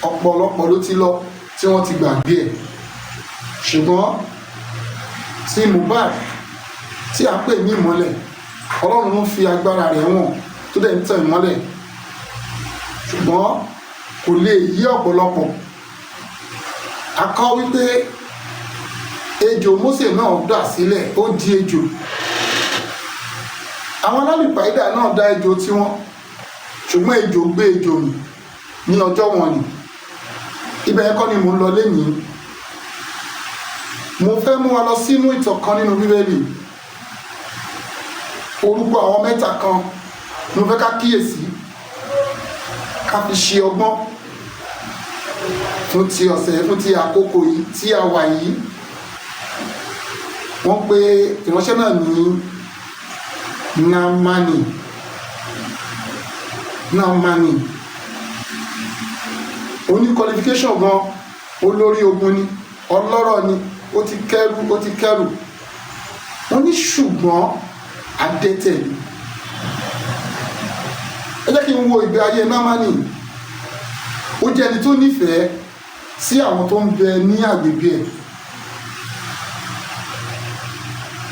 ọ̀pọ̀lọpọ̀ ló ti lọ tí wọ́n ti gbàgbé ẹ̀, ṣùgbọ́n tí Mohbad tí a pè ní ìmọ́lẹ̀, Ọlọ́run ló fi agbára rẹ̀ wọ̀n tó dẹ̀ ń tàn ìmọ́lẹ̀, ṣùgbọ́n kò lè yí ọ̀pọ̀lọpọ̀. A kọ wípé ejò Mósè náà dà sílẹ̀, ó di ejò. Àwọn alálùpàídà náà dá ejò tiwọn, ṣùgbọ́n ejò gbé ejò mì ní ọjọ́ wọn ni. Ibẹ̀ ẹ̀kọ́ ni mò ń lọ lénìí. Mo fẹ́ mú wa lọ sínú ìtàn kan nínú Bíbélì. Orúkọ àwọn mẹ́ta kan mo fẹ́ ká kíyèsí, ká fi ṣe ọgbọ́n fún ti ọ̀sẹ̀, fún ti àkókò yìí tí a wà yìí. Wọ́n pe ìránṣẹ́ náà ní Námánì. Ó ní qualification gan, olórí ogun ni, ọlọ́rọ̀ ni, ó ti kẹ́rù. Wọ́n ní ṣùgbọ́n adẹ́tẹ̀ ni. Ẹ jẹ́ kí n wo ìgbé ayé Námánì. Ó jẹ́ ẹni tó nífẹ̀ẹ́ sí àwọn tó ń bẹ ní agbègbè ẹ̀.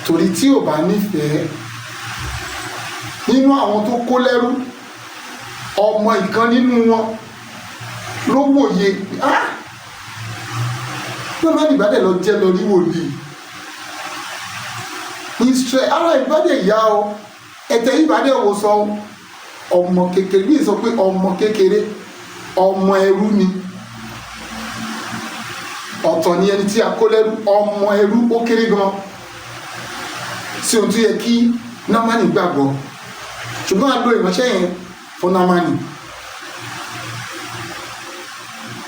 Torí tí ò bá nífẹ̀ẹ́, nínú àwọn tó kó lẹ́rú, ọmọ ìkan nínú wọn ló wòye, Námánì ìbádẹ́ lọ jẹ́ lọ rí wòlíì. Israel ara ìbádẹ́ ìyá o, ẹ̀tẹ̀ ìbádẹ́ wò sọ ọmọ kékeré, bí sọ pé ọmọ kékeré, ọmọ ẹrú ni. Ọ̀tọ̀ ni ẹni tí a kó lẹ́rú, ọmọ ẹrú ó kéré gan sí ohun tó yẹ kí Námánì gbàgbọ́. Ṣùgbọ́n a lo ìránṣẹ́ yẹn fún Námánì.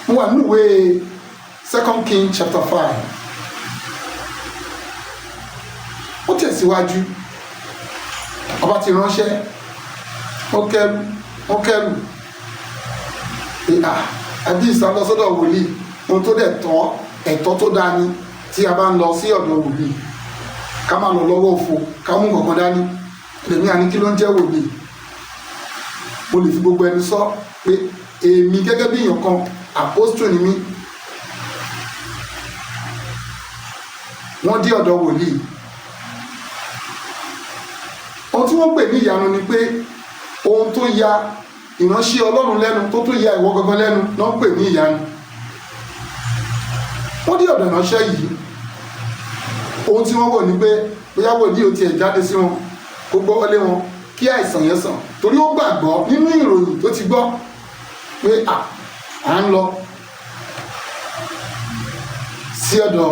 Mo wà nínú ìwé 2 Kings chapter 5. Ó tẹ̀síwájú, ọba ti ránṣẹ́, ó kẹ́rù àbí ìsàlọ́sọ́dọ̀ wòlíì, ohun tó dẹ̀ tọ́, ẹ̀tọ́ tó dáa ni tí a bá ń lọ sí ọ̀dọ̀ wòlíì, ká má lọ lọ́wọ́ òfo, ká mú nǹkan dání. Èmi àní kí ló ń jẹ́ wòlíì? Mo lè fi gbogbo ẹni sọ pé èmi gẹ́gẹ́ bí èèyàn kan, àpọ́stù ni mí. Wọ́n dé ọ̀dọ̀ wòlíì. Ohun tí wọ́n pè ní ìyanu ni pé ohun tó ya ìránṣẹ́ Ọlọ́run lẹ́nu, tó ya ìwọ gangan lẹ́nu, náà pè ní ìyanu. Wọ́n dé ọ̀dọ̀ ìránṣẹ́ yìí. Ohun tí wọ́n wò ní pé bóyá wòlíì ò tiẹ̀ jáde sí wọn, kó gbọ́ wọlé wọn kí àìsàn yẹn sàn. Torí ó gbàgbọ́ nínú ìròyìn tó ti gbọ́ pé à ń lọ sí ọ̀dọ̀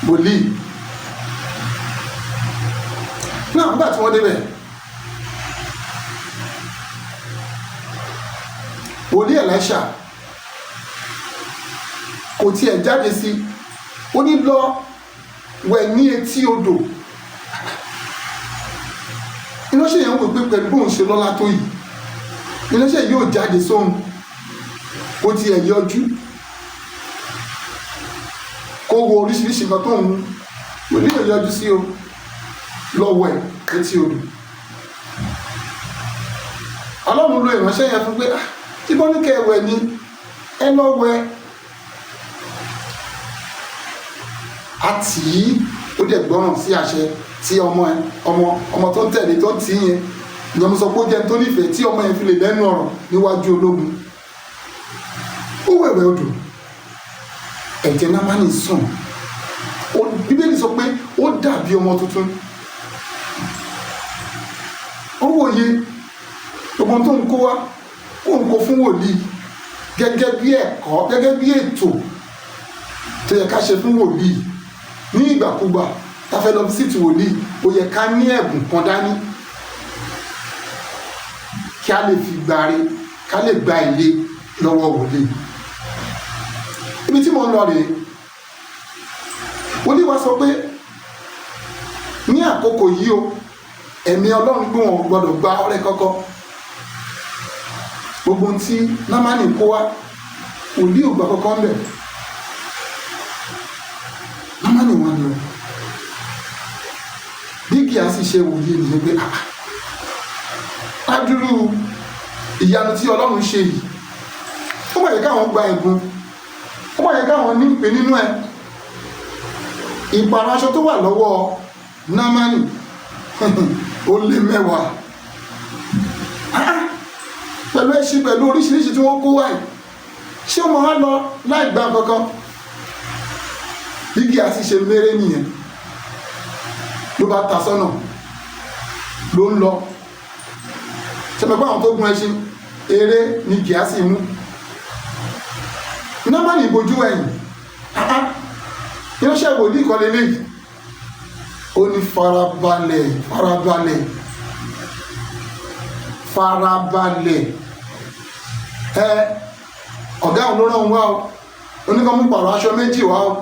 wòlíì. Náà nígbà tí wọ́n débẹ̀, wòlíì Èlíṣà kò tiẹ̀ jáde sí, ó ní lọ wẹ̀ ní etí odò. Ìránṣẹ́ yẹn wò pé pẹ̀lú bóun ṣe lọ́lá tó yìí, ìránṣẹ́ yóò jáde sóhun, ó tiẹ̀ yọjú kó wo oríṣiríṣi nǹkan tó ń wòlíì yọjú sí o, lọ wẹ̀ etí odò. Ọlọ́run lo ìránṣẹ́ yẹn fún pé tí bọ́ ní kẹ́ ẹ wẹ̀ ni ẹ lọ wẹ̀. Àti ó dẹ̀ gbọ́ràn sí àṣẹ tí ọmọ tó ń tẹ̀lé tó ń tì yẹn, ìyẹn mo sọ pé ó jẹ́ tó nífẹ̀ẹ́ tí ọmọ yẹn fi lè lẹ́nu ọ̀rọ̀ níwájú ológun. Ó wẹ̀wẹ̀ odò, ẹ̀jẹ̀ Námánì sùn. Bíbélì sọ pé ó dàbí ọmọ tuntun. Ó wòye gbogbo tó ń kó wá, ó ń kó fún wòlíì gẹ́gẹ́ bí ẹ̀kọ́, gẹ́gẹ́ bí ètò tó yẹ ká ṣe fún wòlíì. Ní ìgbàkúgbà tá fẹ́ lọ sí ti wòlíì, ó yẹ ká ní ẹ̀bùn kan dání kí a lè fi gbáre, ká lè gba ilé lọ́wọ́ wòlíì. Ibi tí mo ń lọ rèé, wòlíì wá sọ pé ní àkókò yìí o, ẹ̀mí Ọlọ́run gbé wọn gbọ́dọ̀ gba ọrẹ kọ́kọ́. Gbogbo ohun tí Námánì kó wá, wòlíì ò gbà kọ́kọ́ ń bẹ̀. Námánì wọn lọ. Bí kí a sì ṣe wòlíì nìyẹn pé adúrú ìyanu tí Ọlọ́run ṣe yìí, ó máa yẹ káwọn gba ẹ̀bùn, ó máa yẹ káwọn ní ìpè nínú ẹ̀. Ìpààrọ̀ aṣọ tó wà lọ́wọ́ Námánì ó lé 10 pẹ̀lú ẹṣin, pẹ̀lú oríṣiríṣi tí wọ́n kó wáyé. Ṣé ó máa lọ láì gbà kankan? Bí Gíásì ṣe méré nìyẹn, ló bá ta sọ́nà ló ń lọ. Ṣẹ̀mẹ̀pá àwọn tó gun ẹṣin eré ni Gíásì mú. Námánì bojú ẹ̀yìn, ìránṣẹ́ wòlíì kan lélẹ́yìí. Ó ní farabalẹ̀, farabalẹ̀, farabalẹ̀. Ọ̀gá òun ló rán wá o, oníkan mú pààrọ̀ aṣọ 2 wá o.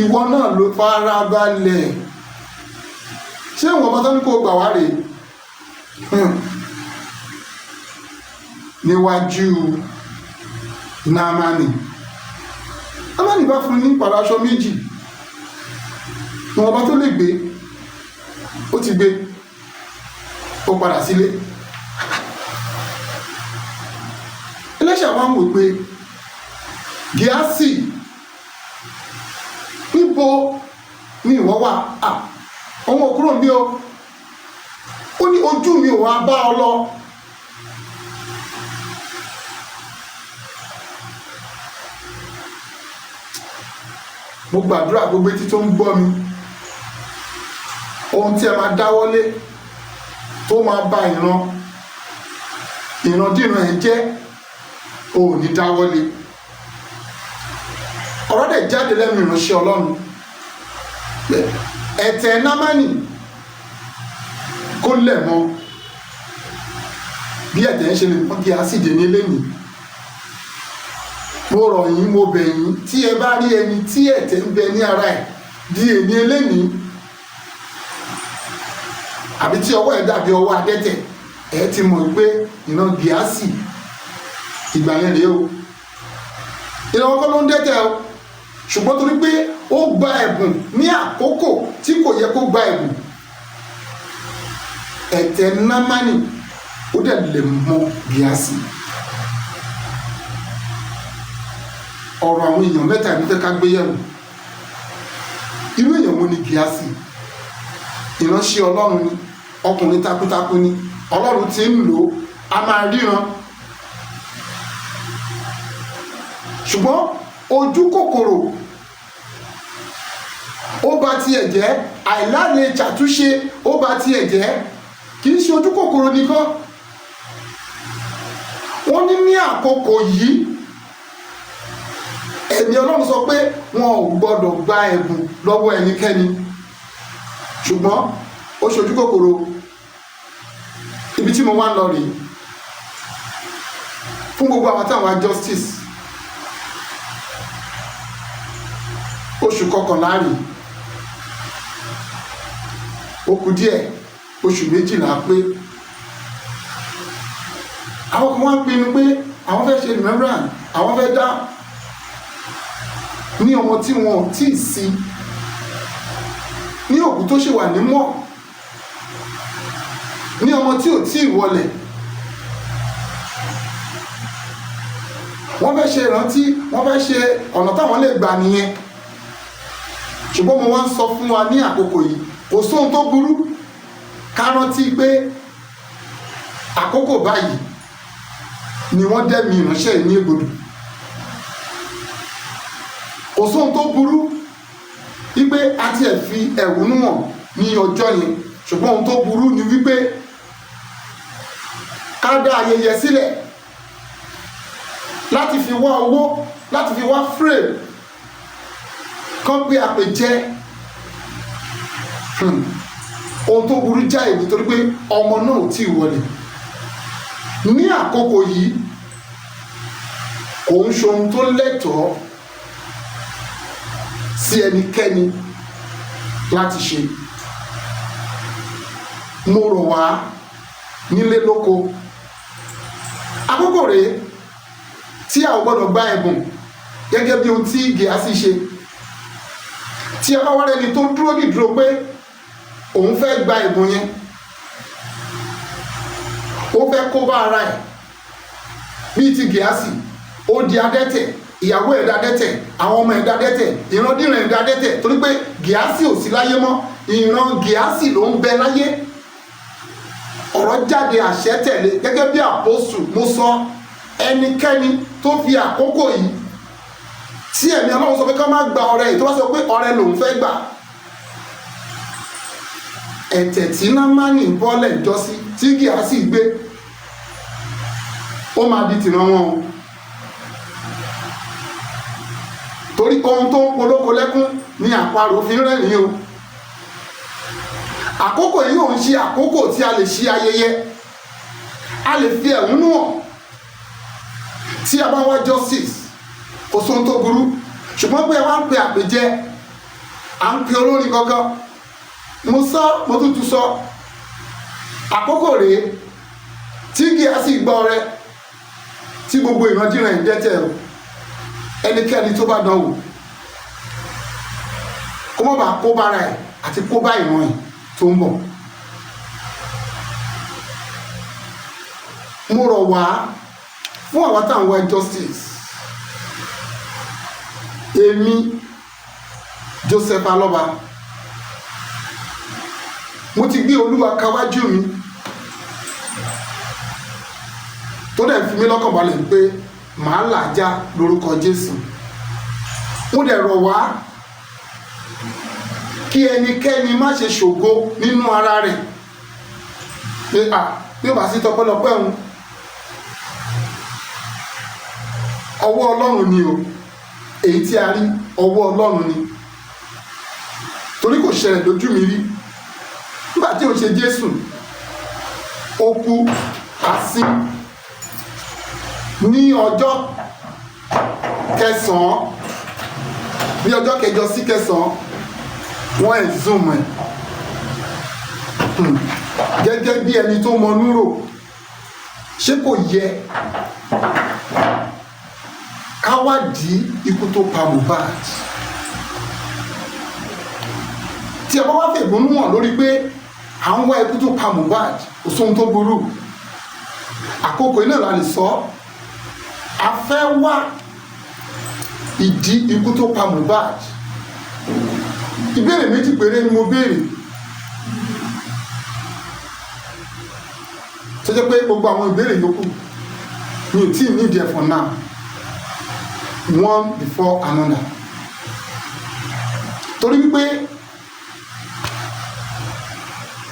Ìwọ náà ló farabalẹ̀. Ṣé ìwọ̀n bá tán ní kó gbà wá rèé? Níwájú Námánì bá fún ní pààrọ̀ aṣọ 2, ìwọ̀n bá tó lè gbé ó ti gbé, ó padà sílé. Ẹlẹ́ṣẹ̀ wá ń wò pé Gíásì, níbo ni ìwọ wà? Ọmọ kúrò bí o. Ó ní ojú mi ò wá bá ọ lọ. Mo gbàdúrà gbogbo etí tó ń gbọ́ mi, ohun tí ẹ máa dáwọ́lé tó máa bá ìrandíran ẹ jẹ́, ò ní dáwọ́lé. Ọ̀rọ̀ dẹ̀ jáde lẹ́nu ìránṣẹ́ Ọlọ́run. Ẹ̀tẹ̀ Námánì kó lẹ̀ mọ́ bí ẹ̀tẹ̀ ń ṣe lè mọ́ Gíásì dé nílé mi. Mo rọ̀ yín, mo bẹ̀ yín, tí ẹ bá rí ẹni tí ẹ̀tẹ̀ ń bẹ ní ara ẹ̀ di èmi eléyìí, àbí tí ọwọ́ ẹ̀ dàbí ọwọ́ adẹ́tẹ̀, ẹ ti mọ̀ pé ìran Gíásì ìgbà yẹn rèé o. Ìran ọkọ ló ń dẹ́tẹ̀ o, ṣùgbọ́n torí pé ó gba ẹ̀bùn ní àkókò tí kò yẹ kó gba ẹ̀bùn, ẹ̀tẹ̀ Námánì ó dẹ̀ lè mọ́ Gíásì. Ọ̀rọ̀ àwọn èèyàn mẹ́ta ìlú fẹ́ ká gbé yẹ̀wò. Irú èèyàn wo ni Gíásì? Ìránṣẹ́ Ọlọ́run ni, ọkùnrin takuntakun ni, Ọlọ́run ti ń lò ó, a máa ríran. Ṣùgbọ́n ojú kòkòrò ó bà tiẹ̀ jẹ́, àìláre ṣàtúnṣe ó bà tiẹ̀ jẹ́. Kì í ṣe ojú kòkòrò nìkan. Wọ́n ní àkókò yìí ẹ̀mí Ọlọ́run sọ pé wọn ò gbọ́dọ̀ gba ẹ̀bùn lọ́wọ́ ẹnikẹ́ni, ṣùgbọ́n ó ṣojú kòkòrò. Ibi tí mo wá ń lọ rèé, fún gbogbo àwọn táwọn justice, oṣù 11 rèé, ó kù díẹ̀, oṣù 12 pé. Àwọn kan wá ń pinnu pé àwọn fẹ́ ṣe remembrance, àwọn fẹ́ dá ní ọmọ tí wọn ò tí ì sí, ní òkú tó ṣe wà ní mọ́, ní ọmọ tí ò tí ì wọlẹ̀. Wọ́n fẹ́ ṣe ìrántí, wọ́n fẹ́ ṣe ọ̀nà táwọn lè gbà nìyẹn. Ṣùgbọ́n mo wá ń sọ fún wa ní àkókò yìí, kò sóhun tó burú ká rántí pé àkókò báyìí ni wọ́n dẹ́mi ìránṣẹ́ ní ègbodò. Kò sóhun tó burú wípé a ti ẹ̀ fi ẹ̀hónú hàn ní ọjọ́ yẹn, ṣùgbọ́n ohun tó burú ni wípé ká dá ayẹyẹ sílẹ̀ láti fi wá owó, láti fi wá frame kán pé àpèjẹ. Ohun tó burú jáì nítorí pé ọmọ náà ò tí ì wọlé. Ní àkókò yìí kò ń ṣohun tó lẹ́tọ̀ọ́ sí ẹnikẹ́ni láti ṣe. Mo rọ̀ wá nílé lóko, àkókò rèé tí a ò gbọ́dọ̀ gba ẹ̀bùn gẹ́gẹ́ bí ohun tí Gíásì ṣe. Tí a bá wá rẹni tó dúró nídúró pé òun fẹ́ gba ẹ̀bùn yẹn, ó fẹ́ kó bá ara ẹ̀, bíi ti Gíàsì ó di adẹ́tẹ̀, ìyàwó ẹ̀ dádẹ́tẹ̀, àwọn ọmọ ẹ̀ dádẹ́tẹ̀, ìrandíran ẹ̀ dádẹ́tẹ̀, torí pé Gíàsì ò sí láyé mọ́, ìran Gíàsì ló ń bẹ láyé. Ọ̀rọ̀ jáde àṣẹ tẹ̀lé. Gẹ́gẹ́ bí àpọ́sù mo sọ, ẹnikẹ́ni tó fi àkókò yìí tí ẹ̀mí Ọlọ́run sọ pé ká má gba ọrẹ yìí, tó bá sọ pé ọrẹ lòun fẹ́ gbà, ẹ̀tẹ̀ tí Námánì bọ́lẹ̀ jọ́sí tí Gíàsì gbé, ó máa di tìran wọn o. Torí ohun tó ń polóko lẹ́kún ni àparò fi ń rẹ́rìn-ín o. Àkókò yìí ò ń ṣe àkókò tí a lè ṣe ayẹyẹ, a lè fi ẹ̀hónú hàn. Tí a bá wá justice kò sóhun tó burú, ṣùgbọ́n pé wá ń pe àpèjẹ, à ń pe olórin gangan, mo sọ mo tútù sọ, àkókò rèé tí Gíàsì gbọ́ ọrẹ tí gbogbo ìrandíran ẹ̀ ń dẹ́tẹ̀ o. Ẹnikẹ́ni tó bá dánwò kó má bàa kó bára ẹ̀ àti kó bá ìran ẹ̀ tó ń bọ̀. Mo rọ̀ wá fún àwọn táwọn wá justice. Èmi Joseph Alọ́ba, mo ti gbé Olúwa kawájú mi tó dẹ̀ fi mí lọ́kàn balẹ̀ pé màá làjá lórúkọ Jésù. Mo dẹ̀ rọ̀ wá kí ẹnikẹ́ni má ṣe ṣògo nínú ara rẹ̀ pé bí ó bá sí tọpẹ́lọpẹ́ òun, ọwọ́ Ọlọ́run ni o, èyí tí a rí ọwọ́ Ọlọ́run ni, torí kò ṣẹlẹ̀ lójú mi rí. Nígbà tí ó ṣe Jésù, ó kú asín ní ọjọ́ kẹsàn-án, ní ọjọ́ kẹjọ sí kẹsàn-án, wọ́n exhume ẹ̀ gẹ́gẹ́ bí ẹni tó mọ núrò. Ṣé kò yẹ ká wádìí ikú tó pa Mohbad? Tí a bá wá fẹ̀gbọ́n hàn lórí pé à ń wá ikú tó pa Mohbad, kò sóhun tó burú. Àkókò iná la lè sọ, a fẹ́ wá ìdí ikú tó pa Mohbad. Ìbéèrè méjì péré ni mo béèrè, tó jẹ́ pé gbogbo àwọn ìbéèrè yòókù mi ò tí ì need it for now, one before another. Torí wípé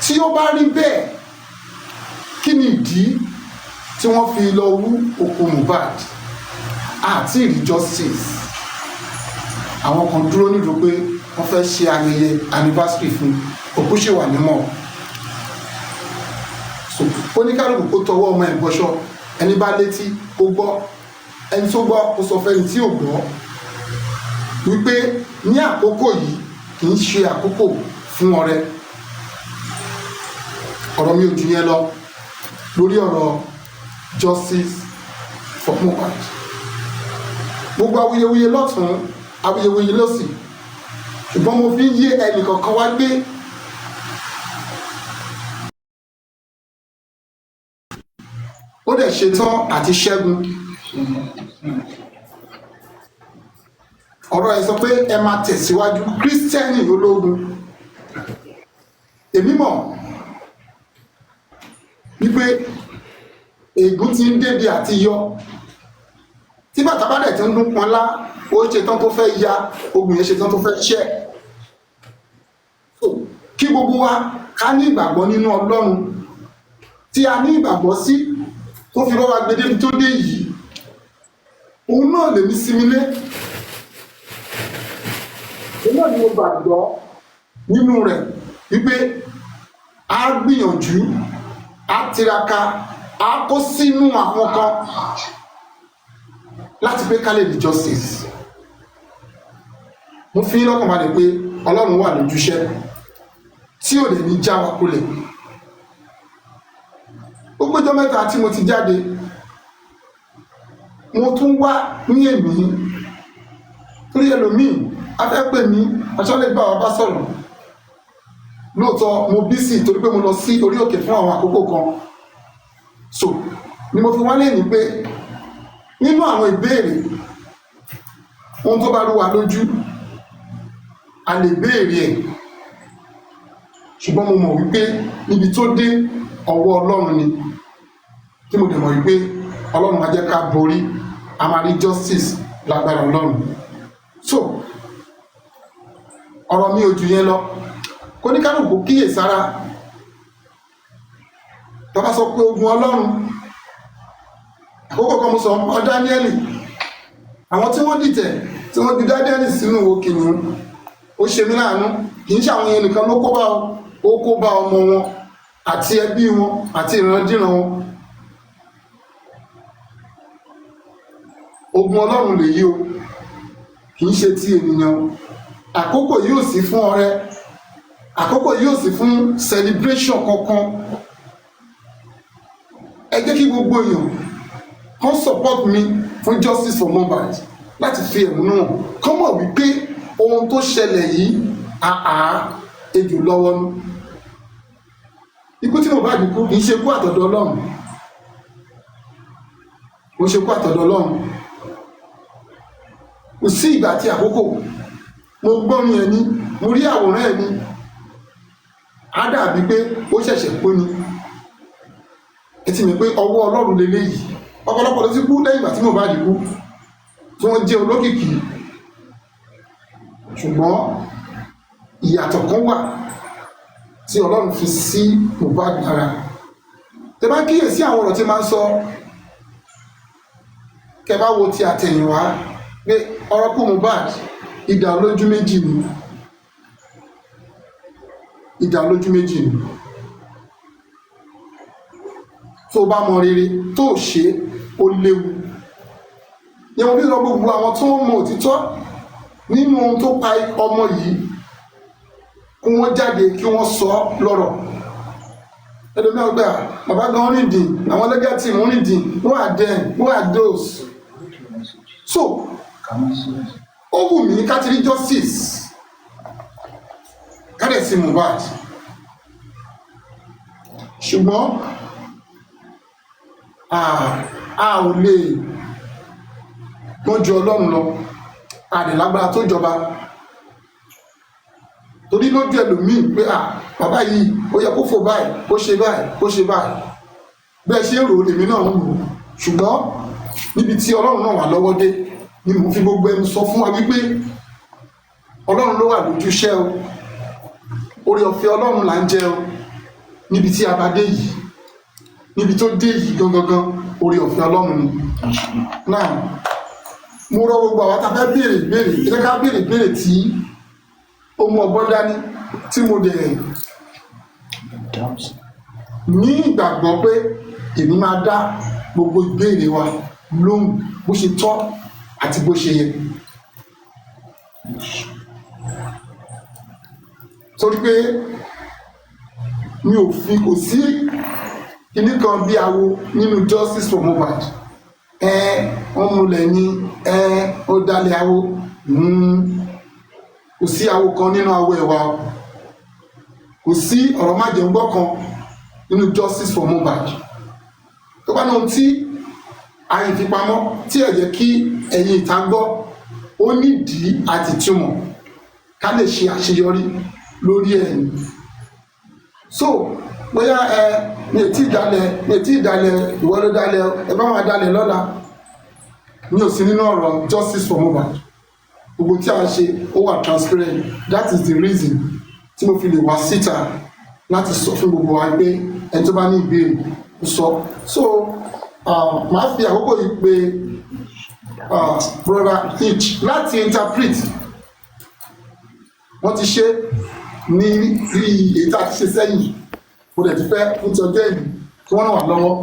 tí ó bá rí bẹ́ẹ̀, kí ni ìdí tí wọ́n fi lọ wú òkú Mohbad àti ìrí justice? Àwọn kan dúró nílùú pé wọ́n fẹ́ ṣe ayẹyẹ anniversary fún òkú ṣe wà nímọ̀. So oníkálùkù kó tọwọ́ ọmọ ẹ̀ bọ́ṣọ́, ẹni bá létí kó gbọ́, ẹni tó gbọ́ kó sọ fẹ́ni tí ò gbọ́, wípé ní àkókò yìí kì í ṣe àkókò fún ọrẹ. Ọ̀rọ̀ mi ò jù yẹn lọ lórí ọ̀rọ̀ justice for Mohbad. Gbogbo awuyewuye lọ́tún, awuyewuye lọ́sì, ṣùgbọ́n mo fi ń yé ẹnì kọ̀ọ̀kan wá gbé ó dẹ̀ ṣetán àti ṣẹ́gun. Ọ̀rọ̀ ẹ̀ sọ pé ẹ máa tẹ̀síwájú, Kírísítẹ́nì ológun. Èmi mọ̀ wípé ègún ti ń débi àti yọ, tí bàtà bá dẹ̀ tí ń dún pọnlá, ó ṣetán tó fẹ́ ya, ogun yẹn ṣetán tó fẹ́ ṣẹ́. Kí gbogbo wa ká ní ìgbàgbọ́ nínú Ọlọ́run, tí a ní ìgbàgbọ́ sí, tó fi rọ́wà gbé débi tó dé yìí, òun náà lè ní sinmi lé. Òun náà ni mo gbàgbọ́ nínú rẹ̀ wípé a gbìyànjú, a tiraka, a kó sínú àwọn kan láti pé ká lè di justice. Mo fi lọ́kàn balẹ̀ pé Ọlọ́run wà lójúṣẹ́ tí ò lè ní já wa kulẹ̀. Ó péjọ mẹ́ta tí mo ti jáde, mo tún wá ní èmi torí ẹlòmíì afẹ́ pè mí aṣọ́lẹ̀ gbà wá bá sọ̀rọ̀. Lóòótọ́ mo bísí torí pé mo lọ sí orí òkè fún àwọn àkókò kan, so ni mo fi wá lè ní pé nínú àwọn ìbéèrè ohun tó bá rú wa lójú a lè béèrè ẹ̀, ṣùgbọ́n mo mọ̀ wípé níbi tó dé ọwọ́ Ọlọ́run ni, tí mo dẹ̀ mọ̀ wípé Ọlọ́run á jẹ́ ká borí, a máa rí justice lágbára Ọlọ́run. So ọ̀rọ̀ mi ò jù yẹn lọ, kó ní kálukú kíyè sára. Tó bá sọ pé ogun Ọlọ́run, àkókò kan mo sọ ọ Dáníẹ́lì, àwọn tí wọ́n dìtẹ̀ tí wọ́n ju Dáníẹ́lì sínú ìwò kìnnìún, ó ṣe mí láàánú. Kì í ṣe àwọn yẹn nìkan ló kó bá ó kó bá ọmọ wọn àti ẹbí wọn àti ìrandíran wọn. Ogun Ọlọ́run lèyí o, kì í ṣe ti ènìyàn o. Àkókò yóò sí fún ọrẹ, àkókò yóò sí fún celebration kankan. Ẹ jẹ́ kí gbogbo èèyàn kan support mi fún justice for Mohbad, láti fi ẹ̀múnú hàn, kán mọ̀ wípé ohun tó ṣẹlẹ̀ yìí ejò lọ́wọ́ nú. Ikú tí Mohbad kú kì í ṣe kú àtọ̀dọ̀ Ọlọ́run, kò ṣe kú àtọ̀dọ̀ Ọlọ́run. Kò sí ìgbà àti àkókò, mo gbọ́rin ẹni, mo rí àwòrán ẹni, á dàbí pé ó ṣẹ̀ṣẹ̀ kú ni. Ẹ ti mọ̀ pé ọwọ́ Ọlọ́run leléyìí. Ọ̀pọ̀lọpọ̀ ló ti kú lẹ́yìn ìgbà tí Mohbad kú, tí wọ́n jẹ́ olókìkí, ṣùgbọ́n ìyàtọ̀ kan wà tí Ọlọ́run fi sí Mohbad lára. Tẹ́ bá kíyèsí àwọn ọ̀rọ̀ tí máa ń sọ, kẹ́ bá wo ti àtẹ̀yìnwá, pé ọ̀rọ̀ kú Mohbad, idà olójú méjì ni, idà olójú méjì ni. Tó bá mọ rere tó ṣe, ó léwu. Yẹn wọ́n bí lọ gbogbo àwọn tó mọ òtítọ́ nínú ohun tó pa ọmọ yìí, kí wọ́n jáde kí wọ́n sọ lọ́rọ̀. Ẹlòmí ọgbà bàbá gan rìn dín, àwọn lẹ́gẹ̀tì mú rìn dín, who are them, who are those? So ó wù mí ká ti rí justice, ká dẹ̀ sí Mohbad, ṣùgbọ́n a ò lè wọ́n ju Ọlọ́run lọ, àdìlágbára tó jọba. Torí lójú ẹlòmíì pé bàbá yìí ó yẹ kó fò báyìí, kó ṣe báyìí, kó ṣe báyìí. Bẹ́ẹ̀ ṣe ń rò lèmi náà ń rò, ṣùgbọ́n níbi tí Ọlọ́run náà wà lọ́wọ́ dé ni mo fi gbogbo ẹnu sọ fún wa wípé Ọlọ́run ló wà lójú iṣẹ́ o, oore ọ̀fẹ́ Ọlọ́run là ń jẹ o. Níbi tí a bá dé yìí, níbi tó dé yìí gangan, oore ọ̀fẹ́ Ọlọ́run ni. Náà mo rọ gbogbo àwọn tá a fẹ́ béèrè béèrè, ẹ ká béèrè béèrè tí ó mú ọgbọ́n dání, tí mo dẹ̀ ní ìgbàgbọ́ pé èmi máa dá gbogbo ìbéèrè wa lóhùn bó ṣe tọ́ àti bó ṣe yẹ. Torí pé mi ò fi, kò sí kíní kan bí awo nínú justice for Mohbad. Wọ́n múlẹ̀ ní ó dálẹ̀ awo, kò sí awo kan nínú awo ẹ̀wà, kò sí ọ̀rọ̀ májẹ̀ngbọ́ kan nínú justice for Mohbad. Tó bá náà tí àyè ìfipamọ́ tí ẹ jẹ́ kí ẹ̀yin ìta gbọ́, ó nídìí àti túmọ̀ ká lè ṣe àṣeyọrí lórí ẹ̀yìn. So bóyá mi ò tí ì dalẹ̀, ìwọ ló dalẹ̀, ẹ bá wọn dalẹ̀ lọ́la, mi ò sí nínú ọ̀rọ̀ justice for Mohbad. Gbogbo tí a ṣe ó wà transparent. That is the reason tí mo fi lè wá síta láti sọ fún gbogbo wa pé ẹni tó bá ní ìbéèrè ó sọ. So màá fi àkókò yìí pé brother Hitch láti interpret. Wọ́n ti ṣe ní èyí tá a ti ṣe sẹ́yìn, mo dẹ̀ ti fẹ́ fún ti ọjọ́ ìlú kí wọ́n ràn wá lọ́wọ́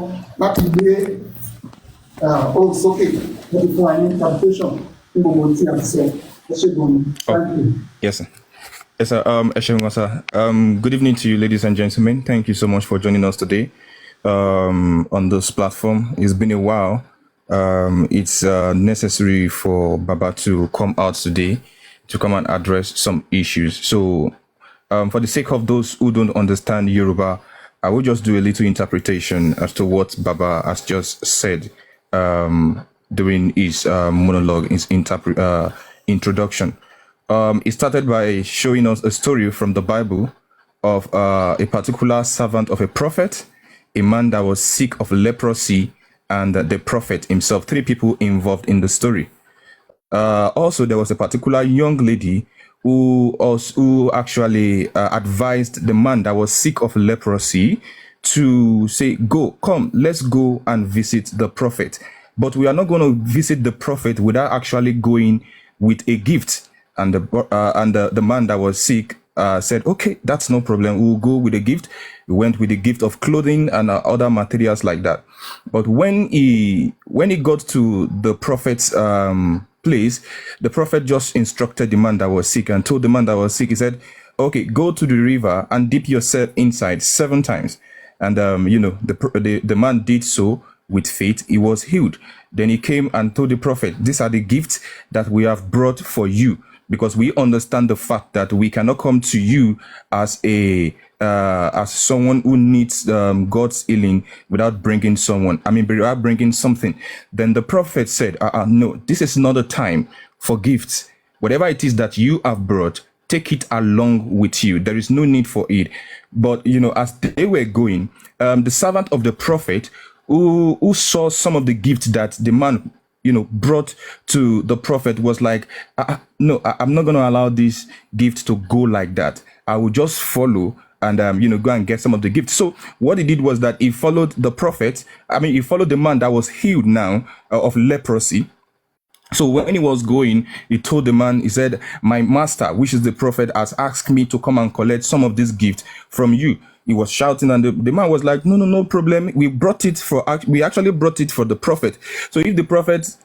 láti gbé ohùn sókè láti fún wa ní interpretation ní gbogbo tí a ti sọ. Ẹ ṣé gan-an. Thank you. Yes, sir. Yes, sir. Sir. Good evening to you, ladies and gentlemen. Thank you so much for joining us today on this platform. It's been a while. It's necessary for Baba to come out today to come and address some issues. So, for the sake of those who don't understand Yoruba, I will just do a little interpretation as to what Baba has just said. during his monologue, his introduction. He started by showing us a story from the Bible of a particular servant of a prophet, a man that was sick of leprosy, and the prophet himself. Three people involved in the story. Also, there was a particular young lady who actually advised the man that was sick of leprosy to say, come, let's go and visit the prophet. But we are not going to visit the prophet without actually going with a gift. And the man that was sick said, okay, that's no problem. We'll go with a gift. We went with a gift of clothing and other materials like that. But when he got to the prophet's place, the prophet just instructed the man that was sick and told the man that was sick, he said, okay, go to the river and dip yourself inside 7 times. And, the man did so with faith. He was healed. Then he came and told the prophet, these are the gifts that we have brought for you, because we understand the fact that we cannot come to you as someone who needs God's healing without bringing something. Then the prophet said, no, this is not the time for gifts. Whatever it is that you have brought, take it along with you. There is no need for it. But, as they were going, the servant of the prophet who saw some of the gifts that the man brought to the prophet was like, no, I'm not going to allow this gift to go like that. I will just follow and, go and get some of the gifts. So what he did was that he followed the prophet. He followed the man that was healed now of leprosy. So when he was going, he told the man, he said, my master, which is the prophet, has asked me to come and collect some of this gift from you. He was shouting, and the man was like, no problem. We actually brought it for the prophet. So if the prophet,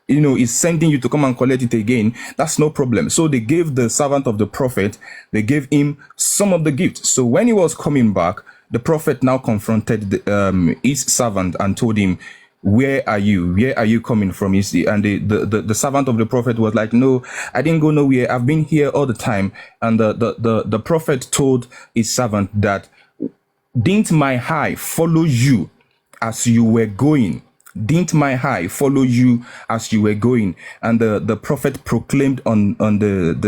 is sending you to come and collect it again, that's no problem. So they gave the servant of the prophet, they gave him some of the gifts. So when he was coming back, the prophet now confronted his servant and told him, where are you coming from? And the servant of the prophet was like, no, I didn't go nowhere. I've been here all the time. And the prophet told his servant that, didn't my eye follow you as you were going? Didn't my eye follow you as you were going? And the prophet proclaimed on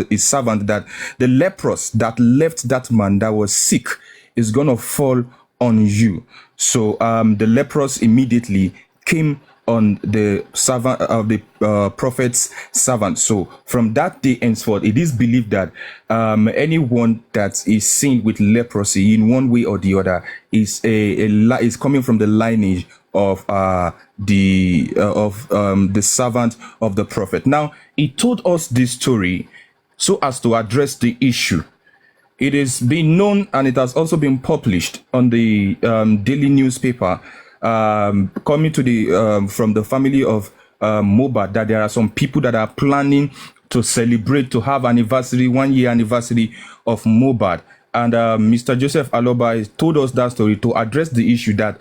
his servant that the leprosy that left that man that was sick is going to fall on you. So the leprosy immediately came on the servant of the prophet's servant. So from that day henceforth, it is believed that anyone that is seen with leprosy in one way or the other is is coming from the lineage of the servant of the prophet. Now, he told us this story so as to address the issue. It is being known, and it has also been published on the daily newspaper, coming to the from the family of Mohbad, that there are some people that are planning to celebrate, to have 1 year anniversary of Mohbad. And Mr. Joseph Aloba told us that story to address the issue that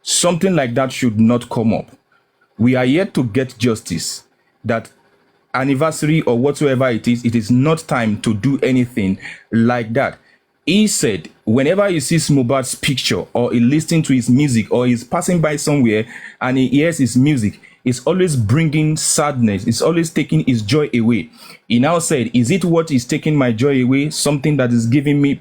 something like that should not come up. We are yet to get justice. That anniversary or whatsoever it is not time to do anything like that. He said, whenever he sees Mohbad's picture or he listens to his music or he's passing by somewhere and he hears his music, it's always bringing sadness. It's always taking his joy away. He now said, is it what is taking my joy away? Something that is giving me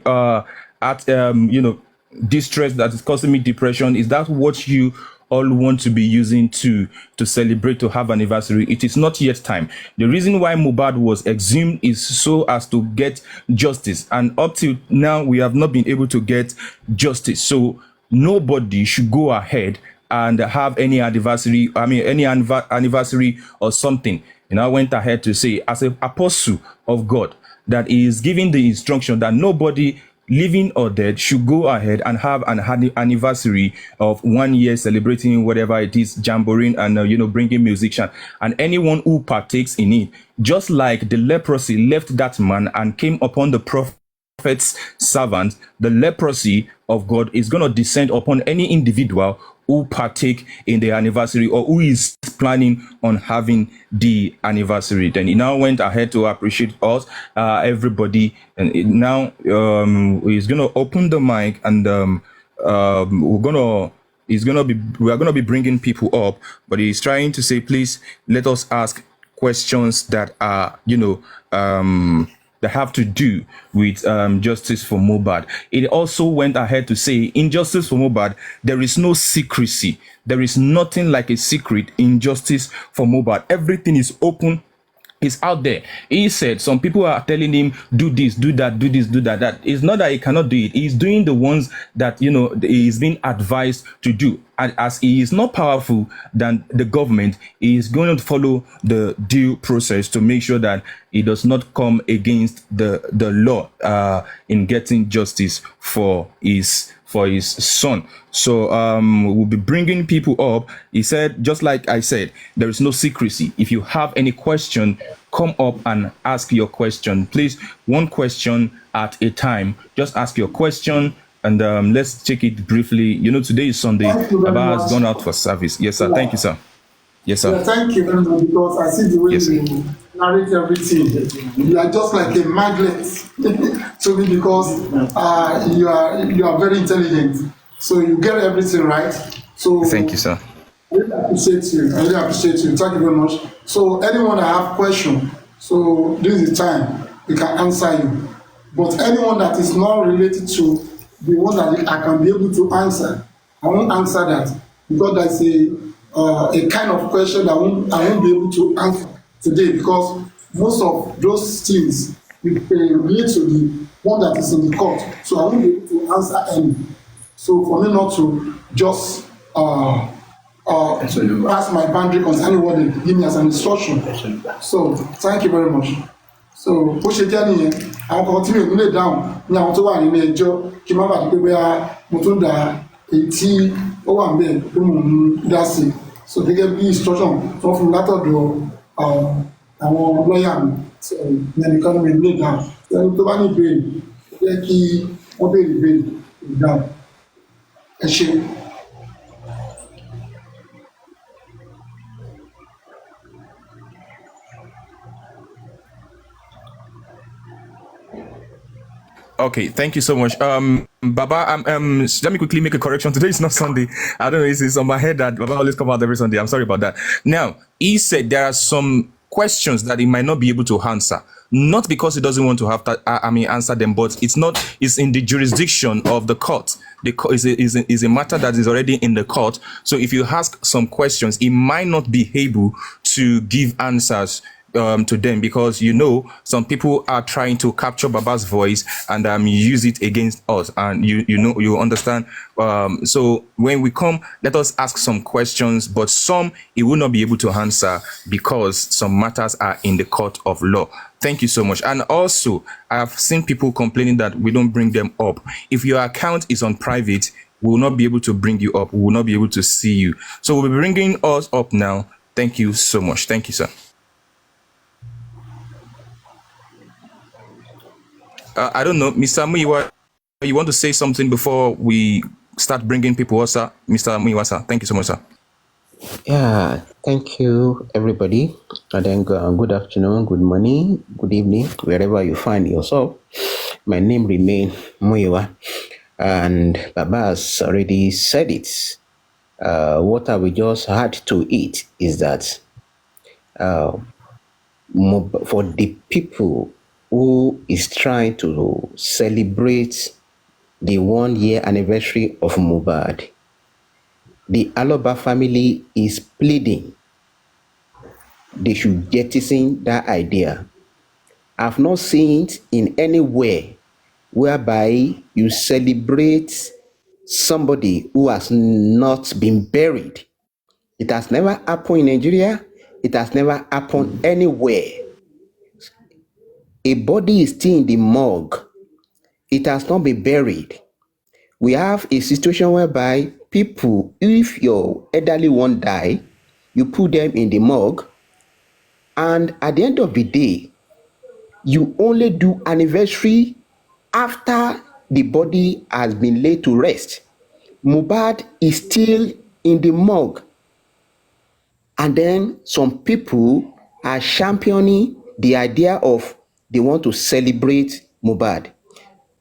distress, that is causing me depression? Is that what you all want to be using to celebrate, to have anniversary? It is not yet time. The reason why Mohbad was exhumed is so as to get justice, and up till now we have not been able to get justice. So nobody should go ahead and have any anniversary or something. I went ahead to say, as an apostle of God, that he is giving the instruction that nobody, living or dead, should go ahead and have an anniversary of 1 year, celebrating whatever it is, jamboree and bringing musicians and anyone who partakes in it. Just like the leprosy left that man and came upon the prophet's servant, the leprosy of God is going to descend upon any individual who partake in the anniversary or who is planning on having the anniversary. Then he now went ahead to appreciate us, everybody, and now he's going to open the mic and we're going to we are gonna be bringing people up, but he's trying to say, please let us ask questions that are, that have to do with justice for Mohbad. It also went ahead to say, in justice for Mohbad, there is no secrecy. There is nothing like a secret in justice for Mohbad. Everything is open. It's out there. He said some people are telling him, do this, do that, do this, do that. That it's not that he cannot do it. He's doing the ones that he's being advised to do. And as he is not powerful than the government, he is going to follow the due process to make sure that he does not come against the law in getting justice for his son. So we'll be bringing people up. He said, just like I said, there is no secrecy. If you have any question, come up and ask your question. Please, one question at a time. Just ask your question, and let's take it briefly. Today is Sunday. Baba has gone out for service. Yes, sir. Thank you, sir. Yes, sir. Yeah, thank you very much, because I see the way you narrate everything. You are just like a magnet to me, because you are very intelligent. So you get everything right. So thank you, sir. I really appreciate you. I really appreciate you. Thank you very much. So anyone that have question, so this is the time we can answer you. But anyone that is not related to the one that I can be able to answer, I won't answer that, because that's a kind of question that I won't be able to answer today, because most of those things relate to the one that is in the court. So I won't be able to answer any. So for me not to just ask my boundary concerning what they give me as an instruction. So thank you very much. So bó ṣe jẹ́ nìyẹn, àwọn kan tí mi ò ní lè dáhùn ní àwọn tó wà nínú ẹjọ́, kí n má bàa di pé bóyá mo tún da èyí tí ó wà ń bẹ̀ pé mo ń dá sí i. So gẹ́gẹ́ bí instruction tó fún mi látọ̀dọ̀ àwọn lọ́ọ̀yà mi, ìyẹn nìkan ni mi lè dáhùn. Ẹni tó bá ní ìbéèrè, ó yẹ kí wọ́n béèrè ìbéèrè ìdáhùn. Ẹ ṣé. Okay, thank you so much. Baba, let me quickly make a correction. Today is not Sunday. I don't know, it's on my head that Baba always come out every Sunday. I'm sorry about that. Now, he said there are some questions that he might not be able to answer. Not because he doesn't want to have to, answer them, but it's in the jurisdiction of the court. The court is a matter that is already in the court. So if you ask some questions, he might not be able to give answers to them, because some people are trying to capture Baba's voice and use it against us, and you understand. So when we come, let us ask some questions, but some he will not be able to answer because some matters are in the court of law. Thank you so much. And also, I've seen people complaining that we don't bring them up. If your account is on private, we will not be able to bring you up. We will not be able to see you. So we'll be bringing us up now. Thank you so much. Thank you, sir. I don't know, Mr. Muiwa, you want to say something before we start bringing people up, sir? Mr. Muiwa, sir. Thank you so much, sir. Yeah, thank you, everybody. And then good afternoon, good morning, good evening, wherever you find yourself. My name remains Muiwa, and Baba has already said it. What I will just add to it is that for the people who is trying to celebrate the 1 year anniversary of Mohbad, the Aloba family is pleading they should jettison that idea. I've not seen it in anywhere whereby you celebrate somebody who has not been buried. It has never happened in Nigeria. It has never happened anywhere. A body is still in the morgue. It has not been buried. We have a situation whereby people, if your elderly one die, you put them in the morgue, and at the end of the day, you only do anniversary after the body has been laid to rest. Mohbad is still in the morgue, and then some people are championing the idea of they want to celebrate Mohbad.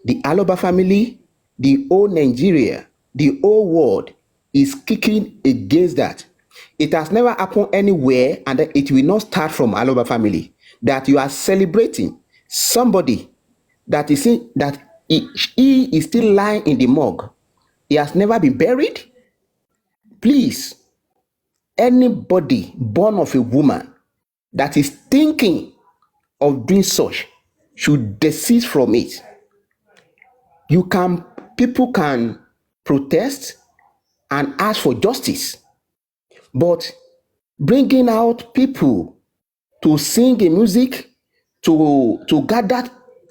The Aloba family, the whole Nigeria, the whole world is kicking against that. It has never happened anywhere, and it will not start from Aloba family. That you are celebrating somebody that is in, that he is still lying in the morgue. He has never been buried. Please, anybody born of a woman that is thinking of doing such should desist from it. People can protest and ask for justice, but bringing out people to sing a music, to gather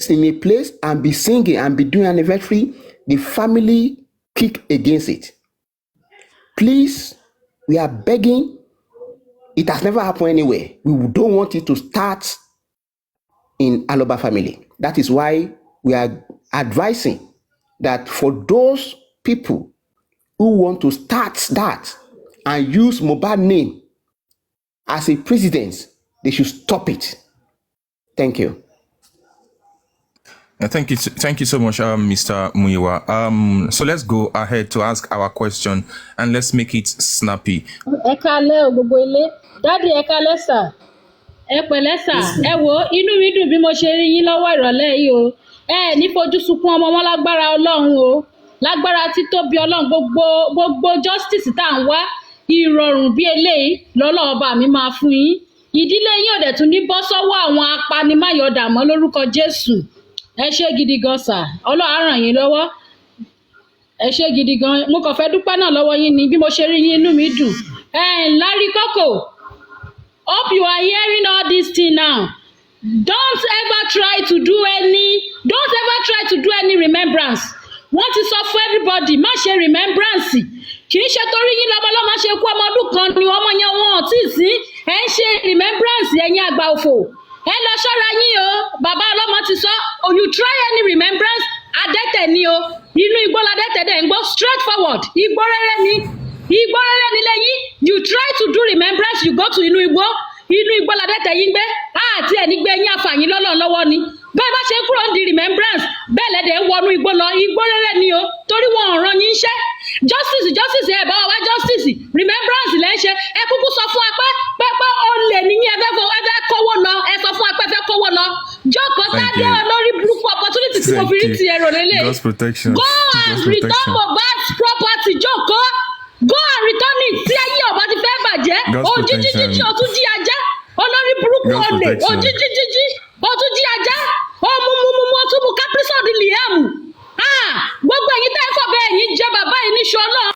in a place and be singing and be doing anniversary, the family kick against it. Please, we are begging. It has never happened anywhere. We don't want it to start in Aloba family. That is why we are advising that for those people who want to start that and use Mohbad name as a precedent, they should stop it. Thank you. Thank you so much, Mr. Muyiwa. So let's go ahead to ask our question and let's make it snappy. Ẹ káalẹ́ o gbogbo ilé. Daddy ẹ káalẹ́ sà. Ẹ pẹ̀lẹ́ sà. Ẹ wo inú mi dùn bí mo ṣe rí yín lọ́wọ́ ìrọ̀lẹ́ yìí o. Ẹ ní fojú sunkún ọmọ wọn lágbára Ọlọ́run o. Lágbára títóbi Ọlọ́run gbogbo justice tá à ń wá ìrọ̀rùn bí eléyìí lọ́lọ́run bá mi máa fún yín. Ìdílé yín ò dẹ̀ tún ní bọ́ sọ́wọ́ àwọn apanimáyọ̀dà mọ́ lórúkọ Jésù. Ẹ ṣé gidi gan sà. Ọlọ́run á ràn yín lọ́wọ́. Ẹ ṣé gidi gan. Mo kàn fẹ́ dúpẹ́ náà lọ́wọ́ yín ni bí mo ṣe rí yín inú mi dùn. Larry Koko, hope you are hearing all this thing now. Don't ever try to do any remembrance. Wọ́n ti sọ fún everybody má ṣe remembrance. Kì í ṣe torí yín lọ́mọlọ́mọ ṣe kú ọmọ ọdún kan ni ọmọ yẹn wọn ò tí ì sí. Ẹ ń ṣe remembrance ẹ̀yin àgbà òfò. Ẹ lọ ṣọ́ra yín o. Bàbá ọlọ́mọ ti sọ, you try any remembrance, adẹ́tẹ̀ ni o. Inú igbó ladẹ́tẹ̀ dẹ̀ ń gbọ́ straight forward. Igbó rere ni. Igbó rere ni lẹ́yìn. You try to do remembrance, you go to inú igbó. Inú igbó ladẹ́tẹ̀ yín gbé. Àti ẹ̀ ní gbé yín àfàyín lọ́lọ́run lọ́wọ́ ni. Bẹ́ẹ̀ bá ṣe ń kúrò ní remembrance, bẹ́ẹ̀ lẹ́dẹ̀ ń wọnú igbó lọ. Igbó rere ni o. Torí wọn ò ràn yín iṣẹ́. Justice ẹ̀ bá wa justice. Remembrance lẹ́ ń ṣe. Ẹ kúkú sọ fún wa pé olè nìyí ẹ fẹ́ kówó lọ. Ẹ sọ fún wa pé ẹ fẹ́ kówó lọ. Jókòó Tádé olórí burúkú opportunity tí mo fi rí ti ẹ̀rọ lélẹ̀. God's protection. Go and return Mohbad's property, jókòó. Go and return it. Tí ayé ọba ti fẹ́ bàjẹ́. Òjíjíjíjí ọtún jí ajá. Olórí burúkú olè. Òjíjíjíjí ọtún jí ajá. Mú ọtún mú káprísọ̀ ní Liam. Gbogbo ẹ̀yin tẹ́ ẹ kọ̀ bẹ́ẹ̀ yín jẹ́ bàbá yìí níṣọ́ náà.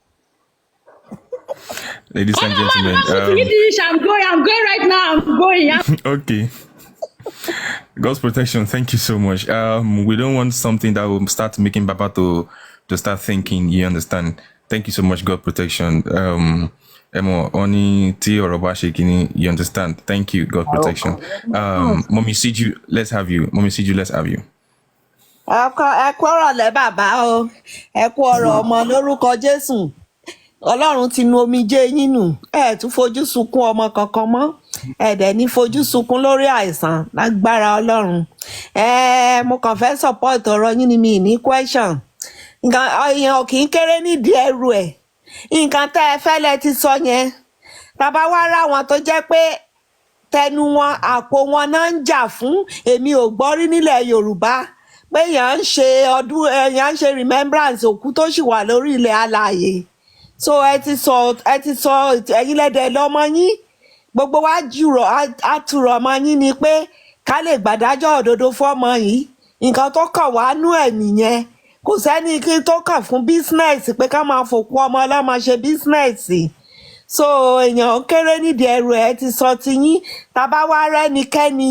Ladies and gentlemen. I'm going right now. I'm going. Okay. God's protection. Thank you so much. We don't want something that will start making Baba to start thinking. You understand? Thank you so much, God protection. Emo oni ti oroba shekini. You understand? Thank you, God protection. Mommy Siju, let's have you. Mommy Siju, let's have you. Ẹ kú ọ̀rọ̀ lẹ́ bàbá o. Ẹ kú ọ̀rọ̀ ọmọ lórúkọ Jésù. Ọlọ́run ti nu omijé yín nù. Ẹ tún fojú sunkún ọmọ kankan mọ́. Ẹ dẹ̀ ní fojú sunkún lórí àìsàn lágbára Ọlọ́run. Mo kàn fẹ́ support ọ̀rọ̀ yín ni mi ní question. Nǹkan èèyàn kì í kéré nídìí ẹrù ẹ̀. Nǹkan tẹ́ ẹ fẹ́ lẹ ti sọ yẹn. Bàbá wa rá wọn tó jẹ́ pé tẹnu wọn àpò wọn náà ń jà fún. Èmi ò gbọ́ rí nílẹ̀ Yorùbá pé èèyàn ń ṣe ọdún èèyàn ń ṣe remembrance òkú tó sì wà lórí ilẹ̀ alààyè. So ẹ ti sọ ẹ̀yin lẹ́dẹ̀ lọ́mọ yín. Gbogbo wa jùrọ̀ àtúrọ̀ ọmọ yín ni pé ká lè gbàdájọ́ òdodo fọ́mọ yìí. Nǹkan tó kàn wá nú ẹ̀ nìyẹn. Kò sẹ́ni kí tó kàn fún business pé ká máa fòkú ọmọ ọlọ́mọ ṣe business. So èèyàn kéré nídìí ẹrù ẹ ti sọ ti yín. Tàbá wá rẹ́nikẹ́ni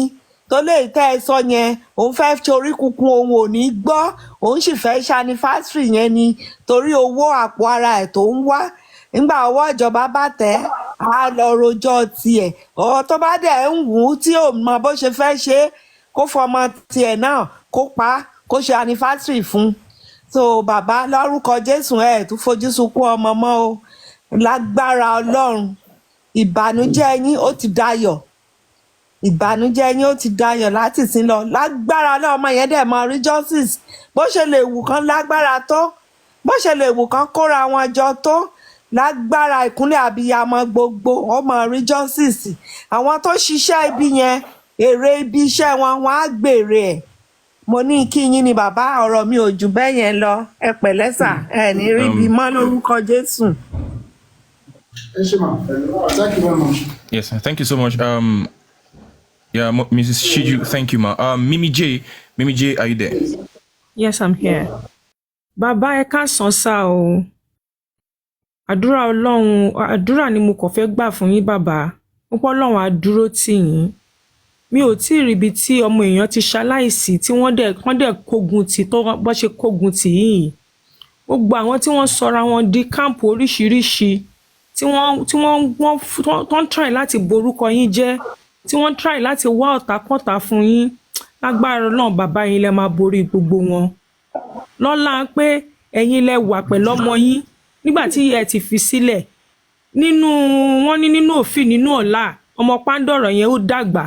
tó lè tẹ́ ẹ sọ yẹn òun fẹ́ torí kunkun òun ò ní gbọ́ òun sì fẹ́ ṣe anniversary yẹn ni torí owó àpò ara ẹ̀ tó ń wá nígbà ọwọ́ ìjọba bá tẹ̀ á lọ rojọ́ tiẹ̀ ọ̀rọ̀ tó bá dẹ̀ ń wù ú tí ò mọ bó ṣe fẹ́ ṣe kó fọmọ tiẹ̀ náà kó pa kó ṣe anniversary fún. So bàbá lórúkọ Jésù ẹ̀ tún fojú sunkún ọmọ mọ́ o lágbára Ọlọ́run ìbànújẹ́ yín ó ti dayọ̀. Ìbànújẹ́ yín ó ti dayọ̀ láti sin lọ lágbára Ọlọ́run ọmọ yẹn dẹ̀ máa rí justice bó ṣe lè wù kán lágbára tó bó ṣe lè wù kán kóra wọn jọ tó lágbára ìkúnlẹ̀ abiyamọ gbogbo ọmọ rí justice àwọn tó ṣiṣẹ́ ibi yẹn èrè ibi iṣẹ́ wọn á gbèrè ẹ̀ mo ní kí yín ni bàbá ọ̀rọ̀ mi ò jù bẹ́ẹ̀ yẹn lọ ẹ pẹ̀lẹ́ sà ẹ ní rí ibi mọ́ lórúkọ Jésù. ẹ ṣe mà thank you very much. Yes, thank you so much. Yeah, Mrs. Shiju, thank you, ma. Mimi J, are you there? Yes, I'm here. Bàbá ẹ káàsán sá o. Àdúrà ni mo kàn fẹ́ gbà fún yín bàbá. Mo pọ́ Ọlọ́run á dúró tì yín. Mi ò tí ì rí ibi tí ọmọ èèyàn ti ṣaláìsí tí wọ́n dẹ̀ kógun tì tó bọ́ ṣe kógun tì yìí. Gbogbo àwọn tí wọ́n sọra wọn di káàmpù oríṣiríṣi tí wọ́n try láti borúkọ yín jẹ́ tí wọ́n try láti wá ọ̀tàkọ̀tà fún yín lágbára náà bàbá yín lẹ máa borí gbogbo wọn lọ́lá pé ẹ̀yin lẹ wà pẹ̀lú ọmọ yín nígbà tí ẹ ti fi sílẹ̀ nínú òfin nínú ọ̀la ọmọ pàǹdọ̀rọ̀ yẹn ó dàgbà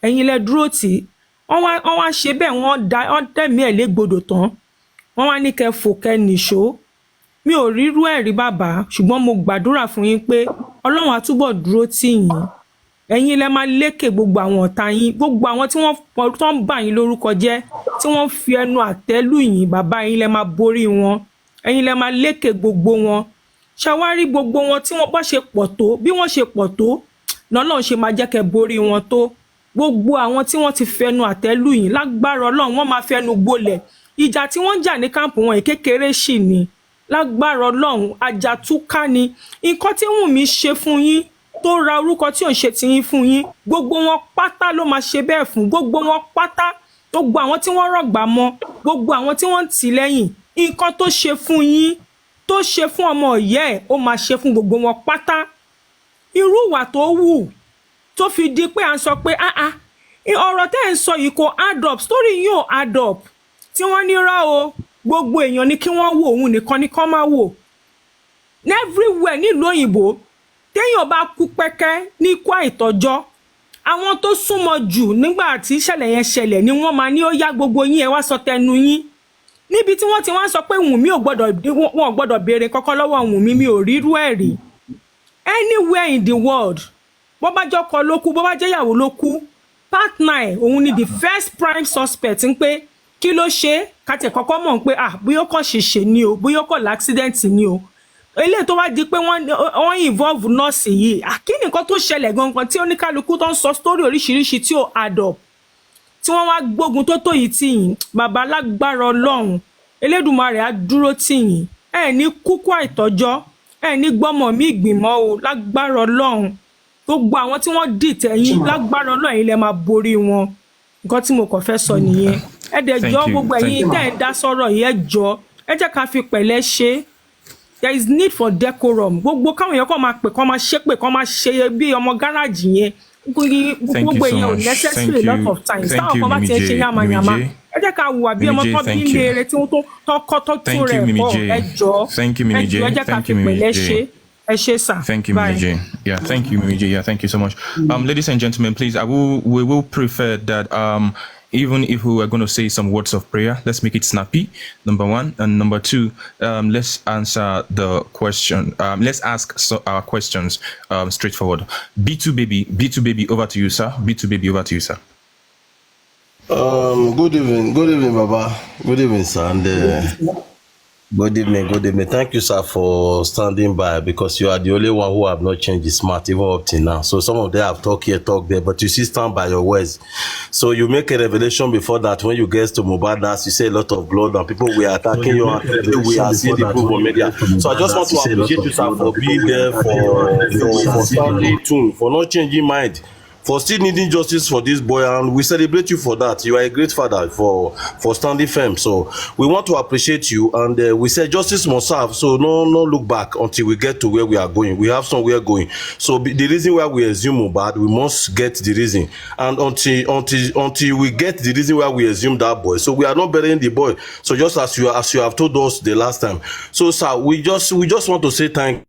ẹ̀yin lẹ dúró tì wọ́n wá ṣe bẹ́ẹ̀ wọ́n tẹ̀mí ẹ̀ légbodò tán wọ́n wá ní kẹ́ fò kẹ́ nìṣó mi ò rírú ẹ̀ rí bàbá ṣùgbọ́n mo gbàdúrà fún yín pé Ọlọ́run á túbọ̀ dúró tì yín ẹ̀yin lẹ máa lékè gbogbo àwọn ọ̀tá yín gbogbo àwọn tí wọ́n ń bà yín lórúkọ jẹ́ tí wọ́n fi ẹnu àtẹ́lù yín bàbá yín lẹ máa borí wọn ẹ̀yin lẹ máa lékè gbogbo wọn ṣàwárí gbogbo wọn tí wọ́n bá ṣe pọ̀ tó bí wọ́n ṣe pọ̀ tó lọ́lọ́run ṣe máa jẹ́ kẹ́ borí wọn tó gbogbo àwọn tí wọ́n ti fẹnu àtẹ́lù yín lágbára Ọlọ́run wọ́n máa fẹnu gbolẹ̀ ìjà tí wọ́n ń jà ní káàmpù wọn kékeré sì ni lágbára Ọlọ́run àjàtúká ni nǹkan tí Wùnmí ṣe fún yín tó ra orúkọ tí ò ń ṣe tiyín fún yín gbogbo wọn pátá ló máa ṣe bẹ́ẹ̀ fún gbogbo wọn pátá gbogbo àwọn tí wọ́n rọ̀gbà mọ́ gbogbo àwọn tí wọ́n ń tì lẹ́yìn nǹkan tó ṣe fún yín tó ṣe fún ọmọ ìyá ẹ̀ ó máa ṣe fún gbogbo wọn pátá irú ìwà tó wù tó fi di pé à ń sọ pé ọ̀rọ̀ tẹ́ ẹ̀ ń sọ yìí kò add up story yìí ò add up tí wọ́n ní rá o gbogbo èèyàn ní kí wọ́n wò òun nìkan ní kán máa wò everywhere nílùú òyìnbó téèyàn bá kú pẹ́kẹ́ ní ikú àìtọ́jọ́ àwọn tó súnmọ́ jù nígbà tí ìṣẹ̀lẹ̀ yẹn ṣẹlẹ̀ ni wọ́n máa ní ó yá gbogbo yín ẹ wá sọ tẹnu yín níbi tí wọ́n ti wá sọ pé Wùnmí ò gbọ́dọ̀ béèrè kankan lọ́wọ́ Wùnmí mi ò rírú ẹ̀ rí anywhere in the world bó bá jọkọ ló kú bó bá jẹ́ ìyàwó ló kú partner ẹ̀ òun ni the first prime suspect ń pé kí ló ṣe kàtẹ̀ kọ́kọ́ mọ̀ pé bóyá ó kàn ṣèṣe ni o bóyá ó kàn l'accident ni o eléyìí tó wá di pé wọ́n involve nọ́ọ̀sì yìí kí ni nǹkan tó ṣẹlẹ̀ gangan tí oníkálukú tó ń sọ story oríṣiríṣi tí ò add up tí wọ́n wá gbógun tó yìí tì yín bàbá lágbára Ọlọ́run Elédùmarè á dúró tì yín ẹ ní kúkú àìtọ́jọ́ ẹ ní gbọ́mọ̀ mí ìgbìmọ̀ o lágbára Ọlọ́run gbogbo àwọn tí wọ́n dìtẹ̀ yín lágbára Ọlọ́run yín lẹ máa borí wọn nǹkan tí mo kàn fẹ́ sọ nìyẹn ẹ dẹ̀ jọ gbogbo ẹ̀yin tẹ́ ẹ̀ ń dá sọ̀rọ̀ yìí ẹ jọ ẹ jẹ́ ká fi pẹ̀lẹ́ ṣe there is need for decorum gbogbo káwọn èèyàn kàn máa pè kàn máa ṣépè kàn máa ṣe bí ọmọ gáràjì yẹn gbogbo èèyàn ò necessary a lot of times táwọn kan bá ti ń ṣe yamayama ẹ jẹ́ ká hùwà bí ọmọ kan bí ń léèrè tí wọ́n tó kọ́ tó tún rẹ̀ pọ̀ ẹ jọ ẹ jẹ́ ká fi pẹ̀lẹ́ ṣe. Thank you, Mimi J. Yeah, thank you, Mimi J. Yeah, thank you so much. Ladies and gentlemen, please, we will prefer that even if we are going to say some words of prayer, let's make it snappy, number one. And number two, let's answer the question. Let's ask our questions straightforward. B2 baby, over to you, sir. B2 baby, over to you, sir. Good evening, Baba. Good evening, sir. And good evening. Thank you, sir, for standing by, because you are the only one who have not changed the smart even up till now. So some of them have talked here, talk there, but you still stand by your words. So you make a revelation before that when you get to Mohbad, you say a lot of blood and people were attacking you, and we are seeing the proof on media. So I just want to appreciate you, sir, for being there, for standing tuned, for not changing mind, for still needing justice for this boy, and we celebrate you for that. You are a great father for standing firm. So we want to appreciate you, and we say justice must serve. So no look back until we get to where we are going. We have somewhere going. So the reason why we assume Mohbad, we must get the reason, and until we get the reason why we assume that boy. So we are not burying the boy. So just as you have told us the last time. So sir, we just want to say thank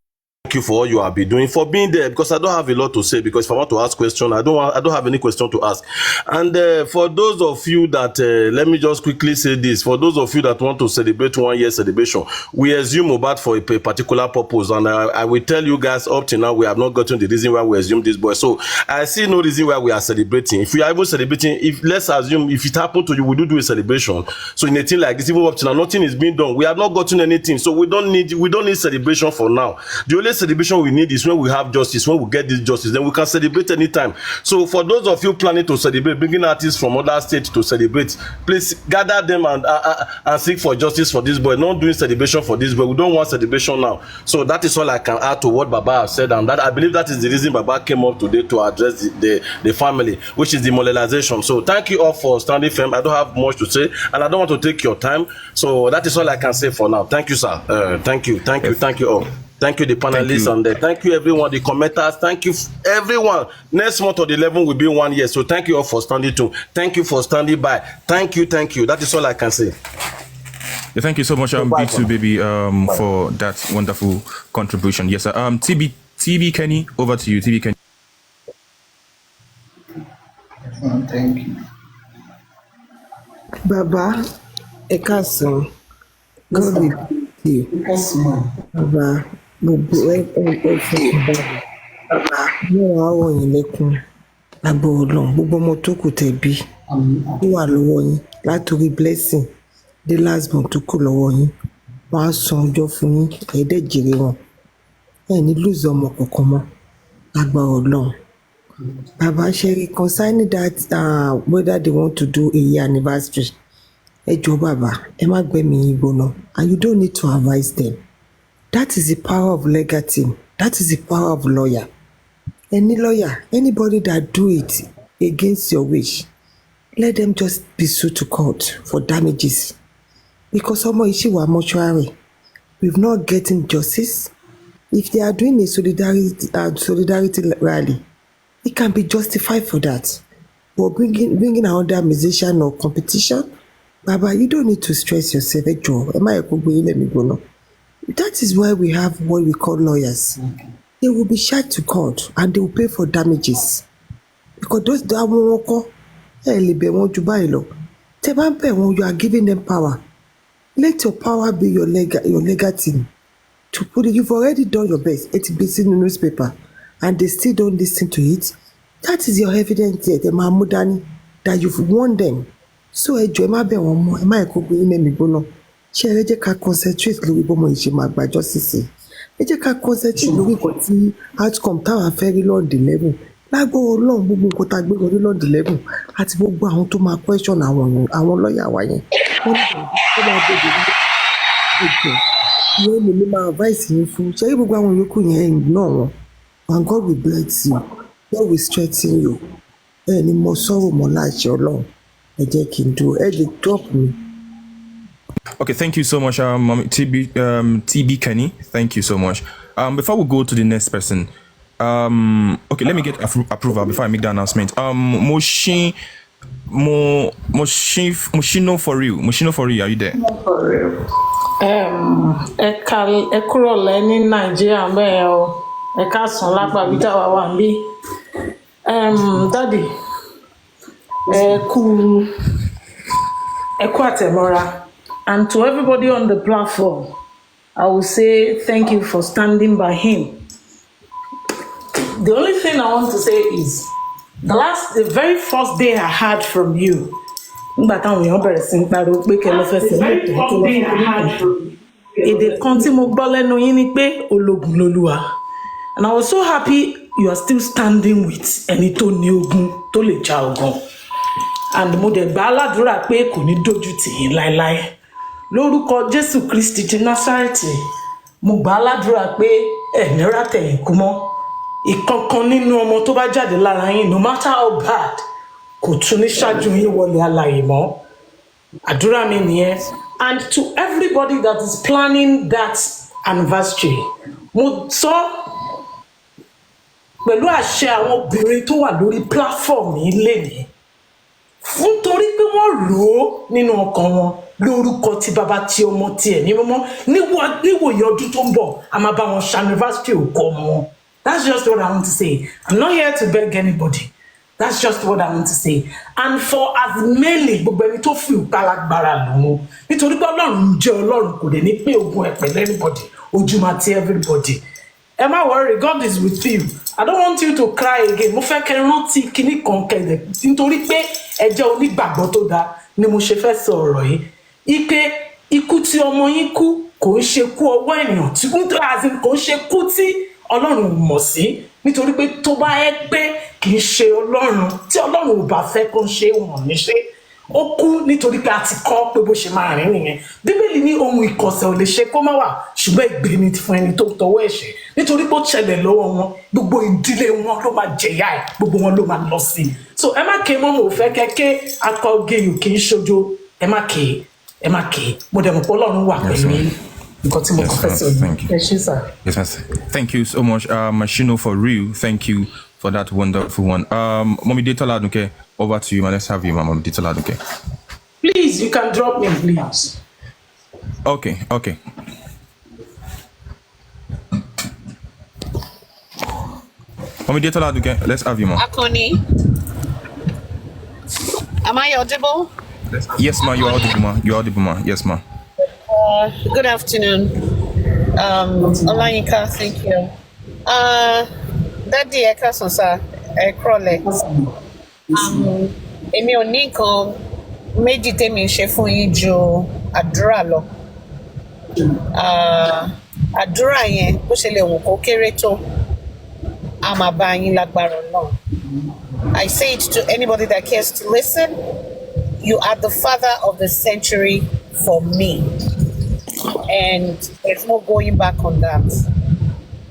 thank you for all you have been doing, for being there, because I don't have a lot to say, because if I want to ask question, I don't have any question to ask. And for those of you that, let me just quickly say this, for those of you that want to celebrate 1 year celebration, we assume Mohbad for a particular purpose, and I will tell you guys up till now, we have not gotten the reason why we assume this boy. So I see no reason why we are celebrating. If we are even celebrating, if let's assume if it happened to you, we do a celebration. So in a thing like this, even up till now, nothing is being done. We have not gotten anything, so we don't need celebration for now. The only celebration we need is when we have justice. When we get this justice, then we can celebrate anytime. So for those of you planning to celebrate, bringing artists from other states to celebrate, please gather them and seek for justice for this boy. Not doing celebration for this boy. We don't want celebration now. So that is all I can add to what Baba has said, and that I believe that is the reason Baba came up today to address the family, which is demoralization. So thank you all for standing firm. I don't have much to say, and I don't want to take your time. So that is all I can say for now. Thank you, sir. Thank you all. Thank you, the panelists, and thank you everyone, the commenters. Thank you everyone. Next month on the 11 will be 1 year. So thank you all for standing too. Thank you for standing by. Thank you. That is all I can say. Yeah, thank you so much, B2 baby, for that wonderful contribution. Yes, sir. TB Kenny, over to you, TB Kenny. Thank you. Baba, Ekason, God will be you. Baba, gbogbo Baba, mo wá wọ̀nyí lẹ́kùn lágbó Ọlọ́run, gbogbo ọmọ tó kù tẹ̀bí ó wà lọ́wọ́ yín látòrí blessing dé last month tó kù lọ́wọ́ yín, wọ́n á san ọjọ́ fún yín, ẹ̀ẹ́dẹ́jìrì wọn, ẹ̀ ní lùzọ ọmọ kọ̀ọ̀kan mọ́ lágbá Ọlọ́run. Baba, Sherry, concerning that, whether they want to do a year anniversary, Baba, Emma Gbemi Igbono, and you don't need to advise them. That is the power of legal team. That is the power of lawyer. Any lawyer, anybody that do it against your wish, let them just be sued to court for damages. Because someone is mortuary, we've not getting justice. If they are doing a solidarity rally, it can be justified for that. But bringing another musician or competition, Baba, you don't need to stress yourself. That is why we have what we call lawyers. Okay. They will be charged to court and they will pay for damages. Because those that won't you are giving them power. Let your power be your legal team. To put it, you've already done your best. It's been in the newspaper. And they still don't listen to it. That is your evidence there, the Mahmoudani, that you've won them. So enjoy my be one more. Am I could be in a migono? Share can concentrate Louis Bomo by justice. Eje can concentrate Louis got the outcome tower very low the level. Like go long, boom, go tag go low the level. At Bobo want to my question. I want lawyer. Why? You only my advice in full. Share you go on you couldn't no. And God will bless you. God will strengthen you. Any more sorrow, more light your long. I can do. Drop me. Okay, thank you so much, TB Kenny. Thank you so much. Before we go to the next person, okay, let me get approval before I make the announcement. Moshino for real. Moshino for real, are you there? For real. Ẹ kúrò lẹ́ ní Nàìjíríà bẹ́ẹ̀ o. Ẹ káàsán lápá bí táwa wà níbí. Daddy, ẹ kú àtẹ̀mọ́ra. And to everybody on the platform, I will say thank you for standing by him. The only thing I want to say is, the very first day I heard from you, nígbà táwọn èèyàn bẹ̀rẹ̀ sí ń pariwo pé kẹ́ lọ fẹsẹ̀ mẹ́tò tó lọ fún èdè kan tí mo gbọ́ lẹ́nu yín ni pé ológun lolúwa. And I was so happy you are still standing with ẹni tó ní ogun tó lè ja ogun. And mo dẹ̀ gbà á ládùúrà pé kò ní dójú tì yín láéláé. Lórúkọ Jésù Kristi ti Násárẹ́tì, mo gbà á ládùúrà pé ẹ̀ ní rátẹ̀yìn kú mọ́. Ìkankan nínú ọmọ tó bá jáde lára yín, no matter how bad, kò tún ní ṣáájú yín wọlé alààyè mọ́. Àdúrà mi nìyẹn. And to everybody that is planning that anniversary, mo sọ pẹ̀lú àṣẹ àwọn obìnrin tó wà lórí platform yìí lénìí, nítorí pé wọ́n rò ó nínú ọkàn wọn lórúkọ tí bàbá tí ọmọ tí ẹ̀ ní mímọ́ níwòye ọdún tó ń bọ̀ a máa bá wọn ṣanivásítì òkú ọmọ wọn. That's just what I want to say. I'm not here to beg anybody. That's just what I want to say. And for as many gbogbo ẹni tó fi ìpalagbára lòun nítorí pé Ọlọ́run jẹ́ Ọlọ́run kò dé ní pé ogun ẹ̀ pẹ̀lú anybody ojú máa ti everybody. Ẹ má worry, God is with you. I don't want you to cry again. Mo fẹ́ kẹ́ rántí kinní kan kẹ̀dẹ̀ nítorí pé ẹ jẹ́ onígbàgbọ́ tó dáa ni mo ṣe fẹ́ sọ ọ̀rọ̀ yìí. Ipe ikú tí ọmọ yín kú kò ń ṣe kú ọwọ́ ènìyàn tí kò ń ṣe kú tí Ọlọ́run ò mọ̀ sí nítorí pé tó bá ẹ pé kì í ṣe Ọlọ́run tí Ọlọ́run ò bá fẹ́ kó ń ṣe wọ̀n ní ṣe ó kú nítorí pé a ti kọ́ pé bó ṣe máa rìn nìyẹn. Bíbélì ní ohun ìkọ̀sẹ̀ ò lè ṣe kó má wà ṣùgbọ́n ègbé ni fún ẹni tó tọwọ́ ẹ̀ṣẹ̀ nítorí pé ó ṣẹlẹ̀ lọ́wọ́ wọn gbogbo ìdílé wọn ló máa jẹ̀yà ẹ̀ gbogbo wọn ló máa lọ sí i. So ẹ má ké mọ́ mo fẹ́ kẹ́kẹ́ akọ́gé yìí kì í ṣojo ẹ má ké mo dẹ̀ mọ̀ pé Ọlọ́run wà pẹ̀lú yín. Yes, thank you. Yes, thank you so much, Machino, for real. Thank you for that wonderful one. Mommy Dita Laduke, over to you, man. Let's have you, Mommy Dita Laduke. Please, you can drop me, please. Okay. Mommy Dita Laduke, let's have you, Mom. Akoni, am I audible? Yes, ma. You're audible, ma. Yes, ma. Good afternoon. Olayinka, thank you. Daddy Eka Sonsa, Ekrole. Èmi ò ní nǹkan méjì tèmi ṣe fún yín ju àdúrà lọ. Àdúrà yẹn bó ṣe lè wù kó kéré tó, a máa bá yín lágbára Ọlọ́run. I say it to anybody that cares to listen. You are the father of the century for me. And there's no going back on that.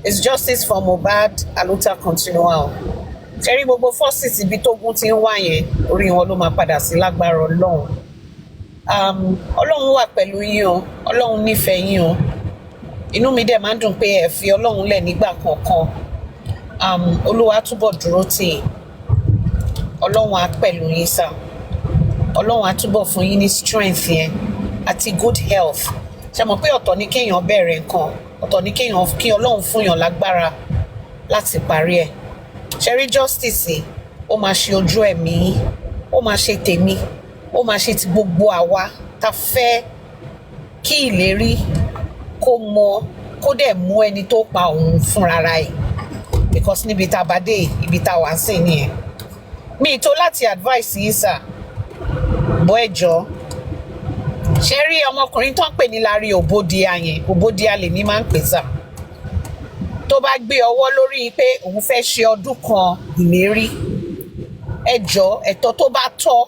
It's justice for Mohbad, Aluta continual. Ṣẹ́rí gbogbo forces ibi tógun ti ń wá yẹn, orí wọn ló máa padà sí lágbára Ọlọ́run. Ọlọ́run wà pẹ̀lú yín o, Ọlọ́run nífẹ̀ẹ́ yín o. Inú mi dẹ̀ máa ń dùn pé ẹ fi Ọlọ́run lẹ̀ nígbà kankan. Olúwa túbọ̀ dúró tì yín. Ọlọ́run á pẹ̀lú yín sá. Ọlọ́run á túbọ̀ fún yín ní strength yẹn àti good health. Ṣé mọ̀ pé ọ̀tọ̀ ni kéèyàn bẹ̀rẹ̀ nǹkan, ọ̀tọ̀ ni kí Ọlọ́run fúnyàn lágbára láti parí ẹ̀. Ṣẹ́rí justice ó máa ṣe ojú ẹ̀mí, ó máa ṣe tèmi, ó máa ṣe ti gbogbo àwa tá fẹ́ kí ìlérí kó mọ kó dẹ̀ mú ẹni tó pa òun fúnra ẹ̀. Because níbi tá a bá dé ibi tá a wà sí nìyẹn. Mi tó láti advice yìí sà, bọ́ ẹ̀jọ́. Ṣé rí ọmọkùnrin tó ń pè ní Larry Obodia yẹn, Obodia lèmi máa ń pè sà. Tó bá gbé ọwọ́ lórí pé òun fẹ́ ṣe ọdún kan ìlérí, ẹjọ́ ẹ̀tọ́ tó bá tọ́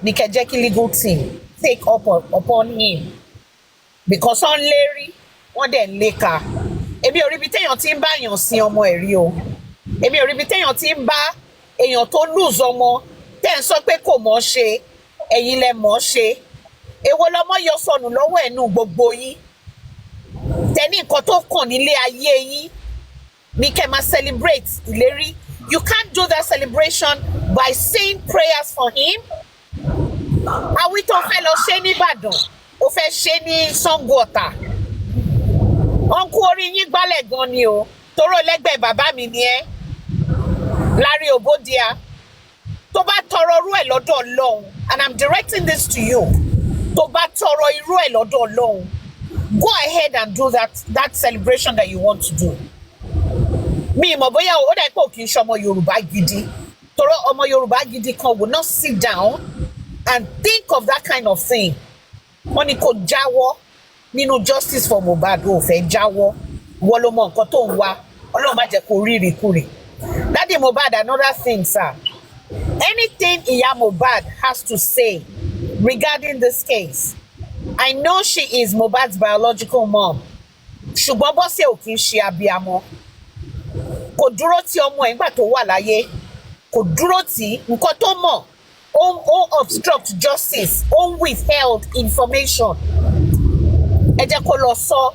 ní kẹ́ jẹ́ kí legal team take up upon him. Because wọ́n lérí, wọ́n dẹ̀ ń léka. Èmi ò rí ibi téèyàn ti ń bá èèyàn sin ọmọ ẹ̀ rí o. Èmi ò rí ibi téèyàn ti ń bá èèyàn tó lose ọmọ tẹ́ ń sọ pé kò mọ̀ ṣe, ẹ̀yin lẹ mọ̀ ṣe. Èwo lọmọ yọ sọnù lọ́wọ́ ẹ̀nu gbogbo yín. Tẹ́ni nǹkan tó kàn nílé ayé yín ní kẹ́ máa celebrate ìlérí. You can't do that celebration by saying prayers for him. Àwí tó fẹ́ lọ ṣe ní Ìbàdàn, ó fẹ́ ṣe ní Sango Ọ̀tà. Ọ̀nkú orí yín gbálẹ̀ gan ni o, toró lẹ́gbẹ̀ẹ́ bàbá mi ni ẹ́. Larry Obodia, tó bá tọrọ irú ẹ̀ lọ́dọ̀ Ọlọ́run, and I'm directing this to you. Tó bá tọrọ irú ẹ̀ lọ́dọ̀ Ọlọ́run, go ahead and do that celebration that you want to do. Mi mọ̀ bóyá ó dà pé ò kì í ṣe ọmọ Yorùbá gidi. Tọrọ ọmọ Yorùbá gidi kan will not sit down and think of that kind of thing. Wọ́n ní kò jáwọ́ nínú justice for Mohbad, ó fẹ́ jáwọ́. Wọ́n ló mọ nǹkan tó ń wá. Ọlọ́run má jẹ́ kó rí ìrìkúrì. Daddy Mohbad, another thing, sir. Anything Iya Mohbad has to say regarding this case, I know she is Mohbad's biological mom. Ṣùgbọ́n Bọ́sẹ̀ ò kì í ṣe abiyamọ. Kò dúró tì ọmọ ẹ̀ nígbà tó wà láyé. Kò dúró tì nǹkan tó mọ̀. Ó obstruct justice. Ó withheld information. Ẹ jẹ́ kó lọ sọ.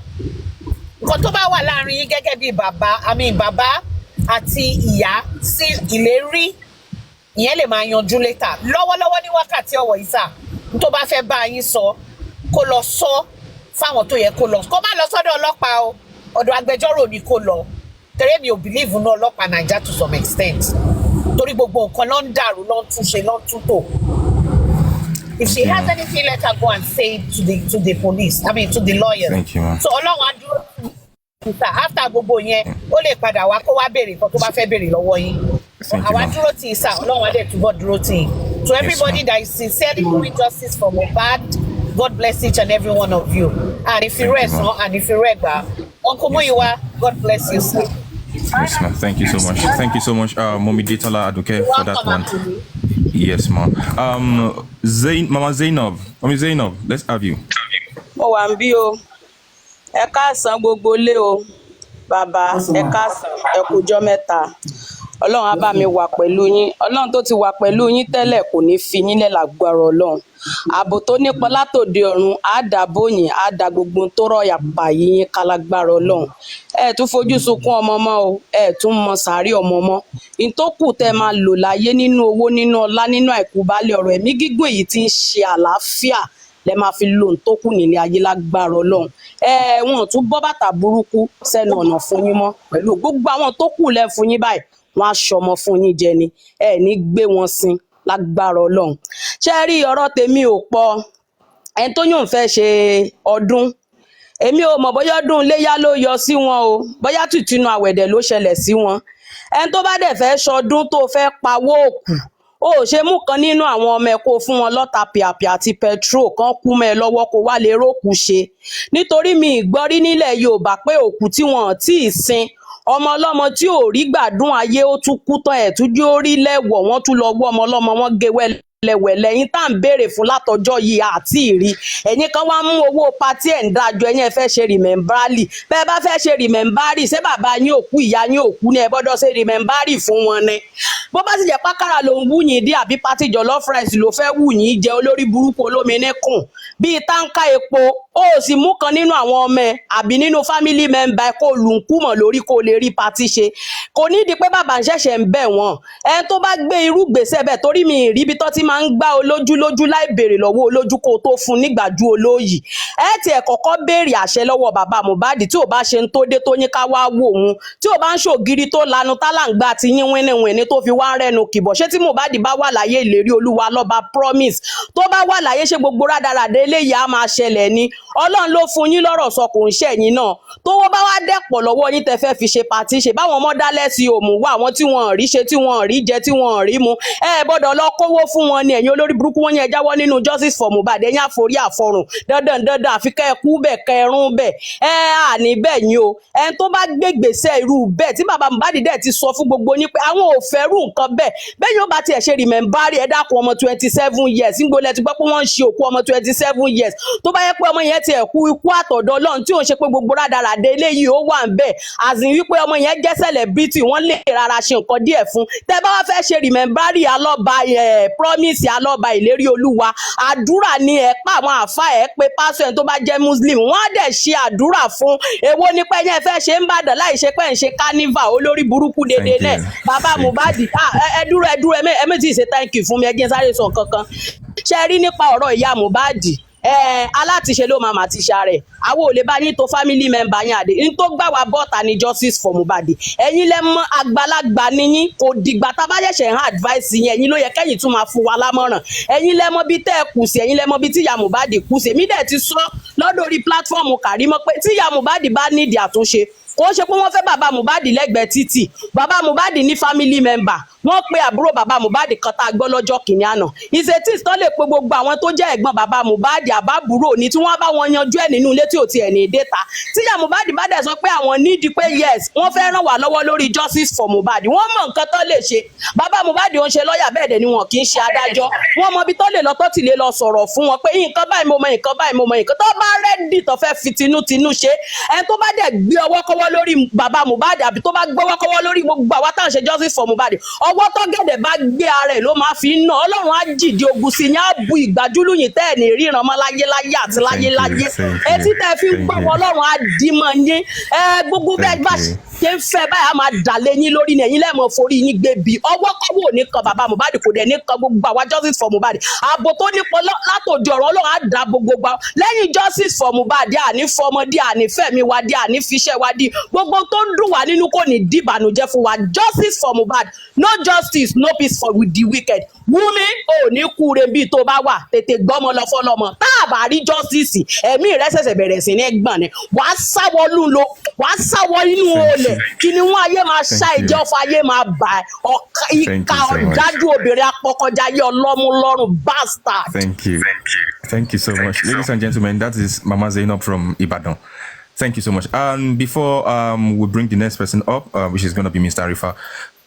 Nǹkan tó bá wà láàrin yín gẹ́gẹ́ bí bàbá àti ìyá sí ìlérí, ìyẹn lè máa yanjú later. Lọ́wọ́lọ́wọ́ ní wákàtí ọ̀wọ̀ yìí sà, tó bá fẹ́ bá yín sọ, kó lọ sọ fáwọn tó yẹ kó lọ kó má lọ sọ́dọ̀ ọlọ́pàá o ọ̀dọ̀ agbẹjọ́rò ni kó lọ torí mi ò believe nínú ọlọ́pàá Naija to some extent torí gbogbo nǹkan ló ń dàrú ló ń túnṣe ló ń túntò. If she has anything, let her go and say it to the police. I mean, to the lawyer. Thank you, ma'am. So Ọlọ́run á dúró after gbogbo yẹn ó lè padà wá kó wá béèrè nǹkan tó bá fẹ́ béèrè lọ́wọ́ yín. Àwa dúró tì í sá Ọlọ́run á dẹ̀ túbọ̀ dúró tì í. To everybody that is sincerely doing justice for Mohbad, God bless each and every one of you. And if you rest, and if you regba, Uncle Muyiwa, God bless you, sir. Yes, ma'am. Thank you so much. Thank you so much, Mommy Detola Aduke, for that one. Yes, ma'am. Mama Zainab, Mommy Zainab, let's have you. Mo wà ń bí o. Ẹ káàsán gbogbo ilé o. Bàbá, ẹ káàsán, ẹ kújọ́ mẹ́ta. Ọlọ́run á bá mi wà pẹ̀lú yín. Ọlọ́run tó ti wà pẹ̀lú yín tẹ́lẹ̀ kò ní fi yín lẹ̀ lágbára Ọlọ́run. Ààbò tó nípọn látòde ọ̀run á dàbò yín, á da gbogbo tó rọ̀yà pa yín kálágbára Ọlọ́run. Ẹ tún fojú sunkún ọmọ mọ́ o, ẹ tún mọ sàárì ọmọ mọ́. In tó kù tẹ́ máa lò láyé nínú owó, nínú ọlá, nínú àìkú baálẹ̀ ọ̀rọ̀ ẹ̀mí gígùn èyí tí ń ṣe àlàáfíà lẹ máa fi lò tó kù nílé ayé lágbára Ọlọ́run. Wọn ò tún bọ́ bàtà burúkú sẹ́nu ọ̀nà fún yín mọ́ pẹ̀lú gbogbo àwọn tó kù lẹ́ fún yín báyìí wọ́n á ṣọmọ fún yín jẹ ni ẹ ní gbé wọn sin lágbára Ọlọ́run. Ṣé rí ọ̀rọ̀ tèmi ò pọ̀ ẹni tó yóò fẹ́ ṣe ọdún èmi ò mọ̀ bóyá ọdún iléyá ló yọ sí wọn o bóyá tìtúnú àwẹ̀dẹ̀ ló ṣẹlẹ̀ sí wọn ẹni tó bá dẹ̀ fẹ́ ṣọdún tó fẹ́ pawó òkú ó ṣe mú kan nínú àwọn ọmọ ẹ kó fún wọn lọ́ta pìàpìà àti petrol kan kú mọ́ ẹ lọ́wọ́ kó wá lè rókù ṣe nítorí mi ìgbọ́rí nílẹ̀ Yorùbá pé òkú tí wọn ò tí ì sin ọmọ ọlọ́mọ tí ò rí gbádùn ayé ó tún kú tán ẹ̀ tún jó rí lẹ́wọ̀ wọ́n tún lọ wọ́ ọmọ ọlọ́mọ wọn gé wẹ̀lẹ̀wẹ̀lẹ̀ yín tá à ń béèrè fún látọjọ́ yìí àti ìrí ẹ̀yin kan wá mú owó patí ẹ̀ ń dájọ́ ẹ̀yin ẹ fẹ́ ṣe rìmẹ̀mbárì bẹ́ẹ̀ bá fẹ́ ṣe rìmẹ̀mbárì ṣé bàbá yín òkú ìyá yín òkú ni ẹ gbọ́dọ̀ ṣe rìmẹ̀mbárì fún wọn ni bó bá sì jẹ́ pákàrà ló ń wú yín dé àbí patí jollof rice ló fẹ́ wù yín jẹ olórí burúkú olómi níkùn bíi táǹkà epo ó sì mú kan nínú àwọn ọmọ ẹ àbí nínú family member kó lù ń kú mọ̀ lórí kó lè rí patí ṣe kò ní di pé bàbá ń ṣẹ̀ṣẹ̀ ń bẹ̀ wọ́n ẹni tó bá gbé irú gbèsè bẹ́ẹ̀ torí mi ì rí ibi tó ti máa ń gbá olójú lójú láì béèrè lọ́wọ́ olójú kó tó fún nígbàjú olóyìí ẹ ti ẹ̀ kọ́kọ́ béèrè àṣẹ lọ́wọ́ bàbá Mohbad tí ò bá ṣe ń tó dé tó yín ká wá wò òun tí ò bá ń ṣògiri tó lanu tálàǹgbà ti yín wíníwíní tó fi wá ń rẹ́nu kìbọ̀ ṣé tí Mohbad bá wà láyé ìlérí Olúwa lọ́ba promise tó bá wà láyé ṣé gbogbo rádaràdé eléyìí á máa ṣẹlẹ̀ ni Ọlọ́run ló fún yín lọ́rọ̀ sọ kò ń ṣẹ̀yìn náà tówó bá wá dẹ̀pọ̀ lọ́wọ́ yín tẹ́ fẹ́ fi ṣe pàtí ṣe báwọn ọmọ dálẹ̀ sí òmù wá àwọn tí wọ́n rí ṣe tí wọ́n rí jẹ tí wọ́n rí mu ẹ gbọ́dọ̀ lọ kówó fún wọn ni ẹ̀yin olórí burúkú wọn yẹn jáwọ́ nínú justice for Mohbad ẹ̀yin àforí àfọrùn dandan àfi kẹ́ ẹ kú bẹ́ẹ̀ kẹ́ ẹ rún bẹ́ẹ̀ ẹ àní bẹ́ẹ̀ yín o ẹni tó bá gbé gbèsè irú bẹ́ẹ̀ tí bàbá Mohbad dẹ̀ ti sọ fún gbogbo yín pé àwọn ò fẹ́ rú nǹkan bẹ́ẹ̀ bẹ́ẹ̀ yóò bá tiẹ̀ ṣe rìmẹ̀mbárì ẹ dákun ọmọ 27 years nígbò lẹ ti gbọ́ pé wọ́n ń ṣe òkú ọmọ 27 years tó bá yẹ pé ọmọ yẹn tiẹ̀ kú ikú àtọ̀dọ̀ Ọlọ́run tí ò ń ṣe pé gbogbo rádaràdé eléyìí ó wà ń bẹ̀ àzìn wípé ọmọ yẹn jẹ́ celebrity wọ́n lè rárá ṣe nǹkan díẹ̀ fún tẹ́ bá wá fẹ́ ṣe rìmẹ̀mbárì alọ́ba promise alọ́ba ìlérí Olúwa àdúrà ni ẹ pa àwọn àfa ẹ pé pásọ ẹni tó bá jẹ́ muslim wọ́n á dẹ̀ ṣe àdúrà fún èwo ni pé yẹn fẹ́ ṣe ń bàdàn láì ṣe pé ń ṣe carnival olórí burúkú dédé náà bàbá Mohbad ẹ dúró ẹ méjì ṣe thank you fún mi ẹ jẹ́ sáré sọ kankan ṣe rí nípa ọ̀rọ̀ ìyá Mohbad alátiṣe ló máa mà ti ṣa rẹ̀ àwọn ò lè bá yín tó family member yín àdé ní tó gbà wá bọ́ta ní justice for Mohbad ẹ̀yin lẹ mọ̀ àgbàlagbà níyín kò dìgbà tá a bá ṣẹ̀ṣẹ̀ ń advice yín ẹ̀yin ló yẹ kẹ́yìn tún máa fún wa lámọ̀ràn ẹ̀yin lẹ mọ̀ bí tẹ́ ẹ kù sí ẹ̀yin lẹ mọ̀ bí tí ìyá Mohbad kù sí èmi dẹ̀ ti sọ lọ́dọ̀ orí platform Kàrímọ́ pé tí ìyá Mohbad bá nídìí àtúnṣe kò ṣe pé wọ́n fẹ́ bàbá Mohbad lẹ́gbẹ̀ẹ́ títì bàbá Mohbad ní family member wọ́n pe àbúrò bàbá Mohbad kan tá a gbọ́ lọ́jọ́ kìíní àná ìṣètìs tó lè pe gbogbo àwọn tó jẹ́ ẹ̀gbọ́n bàbá Mohbad àbábúrò ní tí wọ́n bá wọn yanjú ẹ̀ nínú ilé tí ò tiẹ̀ ní déta tíyá Mohbad bá dẹ̀ sọ pé àwọn nídìí pé yes wọ́n fẹ́ ràn wá lọ́wọ́ lórí justice for Mohbad wọ́n mọ̀ nǹkan tó lè ṣe bàbá Mohbad ò ń ṣe lọ́ọ̀yà bẹ́ẹ̀ dẹ̀ ni wọn kì í ṣe adájọ́ wọ́n mọ ibi tó lè lọ tó ti lè lọ sọ̀rọ̀ fún wọn pé nǹkan báyìí mo mọ nǹkan báyìí mo mọ nǹkan tó bá rẹ́dì tó fẹ́ fi tinútinú ṣe ẹni tó bá dẹ̀ gbé ọwọ́ kọ́wọ́ lórí bàbá Mohbad àbí tó bá gbọ́wọ́ kọ́wọ́ lórí gbogbo àwa tá à ń ṣe justice for Mohbad ọwọ́ tó gẹ̀dẹ̀ bá gbé ara ẹ̀ ló máa fi ń ná Ọlọ́run á jìdí ogun sí yín á bu ìgbàjúlù yín tẹ́ ẹ̀ ní ríran mọ́ láyé àti láyé etí tẹ́ fi ń gbọ́ Ọlọ́run á dì mọ́ yín gbogbo bẹ́ẹ̀ bá ṣe ń fẹ́ báyà máa dà lé yín lórí ni ẹ̀yin lẹ́mọ̀ forí yín gbé bí ọwọ́ kọ́wọ́ ò ní kan bàbá Mohbad kò dẹ̀ ní kan gbogbo àwa justice for Mohbad ààbò tó nípọn látòdì ọ̀rọ̀ Ọlọ́run á dá gbogbo gbà lẹ́yìn justice for Mohbad àní fọmọdé àní fẹ̀mí wa dé àní fiṣẹ́ wa dé gbogbo tó ń dùn wá nínú kò ní dìbànújẹ́ fún wa justice for Mohbad no justice no peace for the wicked Wúmi ò ní kúre bí tó bá wà tètè gbọ́mọ lọ fọlọ́mọ tá a bá rí justice ẹ̀mí rẹ̀ ṣẹ̀ṣẹ̀ bẹ̀rẹ̀ sí ní gbọ̀n ni wàá sáwọ́ inú olè kí ni wọ́n ayé máa ṣá ìjẹ́ ọ̀fọ̀ ayé máa bà ìka ọ̀dájú obìnrin apọkọjáyé ọlọ́mú lọ́rùn bastard. Thank you so much. Ladies and gentlemen, that is Mama Zainab from Ibadan. Thank you so much. And before we bring the next person up, which is going to be Mr. Arifa,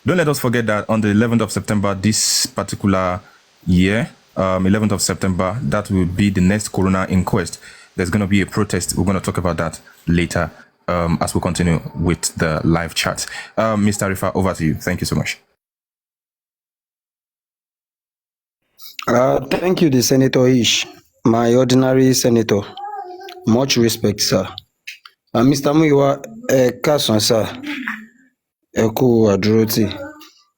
don't let us forget that on the 11th of September, this particular year, 11th of September, that will be the next coroner inquest. There's going to be a protest. We're going to talk about that later as we continue with the live chat. Mr. Arifa, over to you. Thank you so much. Thank you, the Senator Ish, my ordinary senator. Much respect, sir. Mr. Muyiwa, Kason, sir. Eku Aduroti.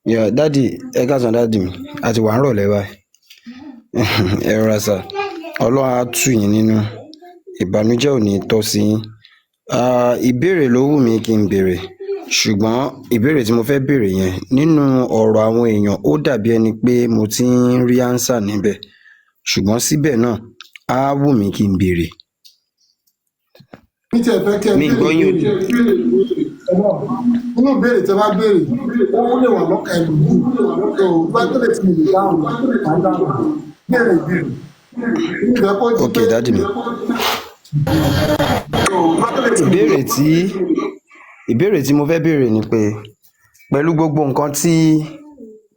Yeah, Daddy, Kason, Daddy, àti wà ń rọ̀lẹ́ báyìí. Ẹ rọra, sir. Ọlọ́run á tù yín nínú. Ìbànújẹ́ ò ní tọ́ sí yín. Ìbéèrè ló wù mí kí n béèrè. Ṣùgbọ́n ìbéèrè tí mo fẹ́ béèrè yẹn nínú ọ̀rọ̀ àwọn èèyàn ó dàbí ẹni pé mo ti ń rí ánsà níbẹ̀. Ṣùgbọ́n síbẹ̀ náà á wù mí kí n béèrè. Mi gbọ́ yín nínú ìbéèrè tí a bá béèrè ó lè wà lọ́kàn ẹlòmíì tó bá tó lè ti lè dáhùn béèrè ìbéèrè. Ok, dádì mi. Ìbéèrè tí mo fẹ́ béèrè ni pé pẹ̀lú gbogbo nǹkan tí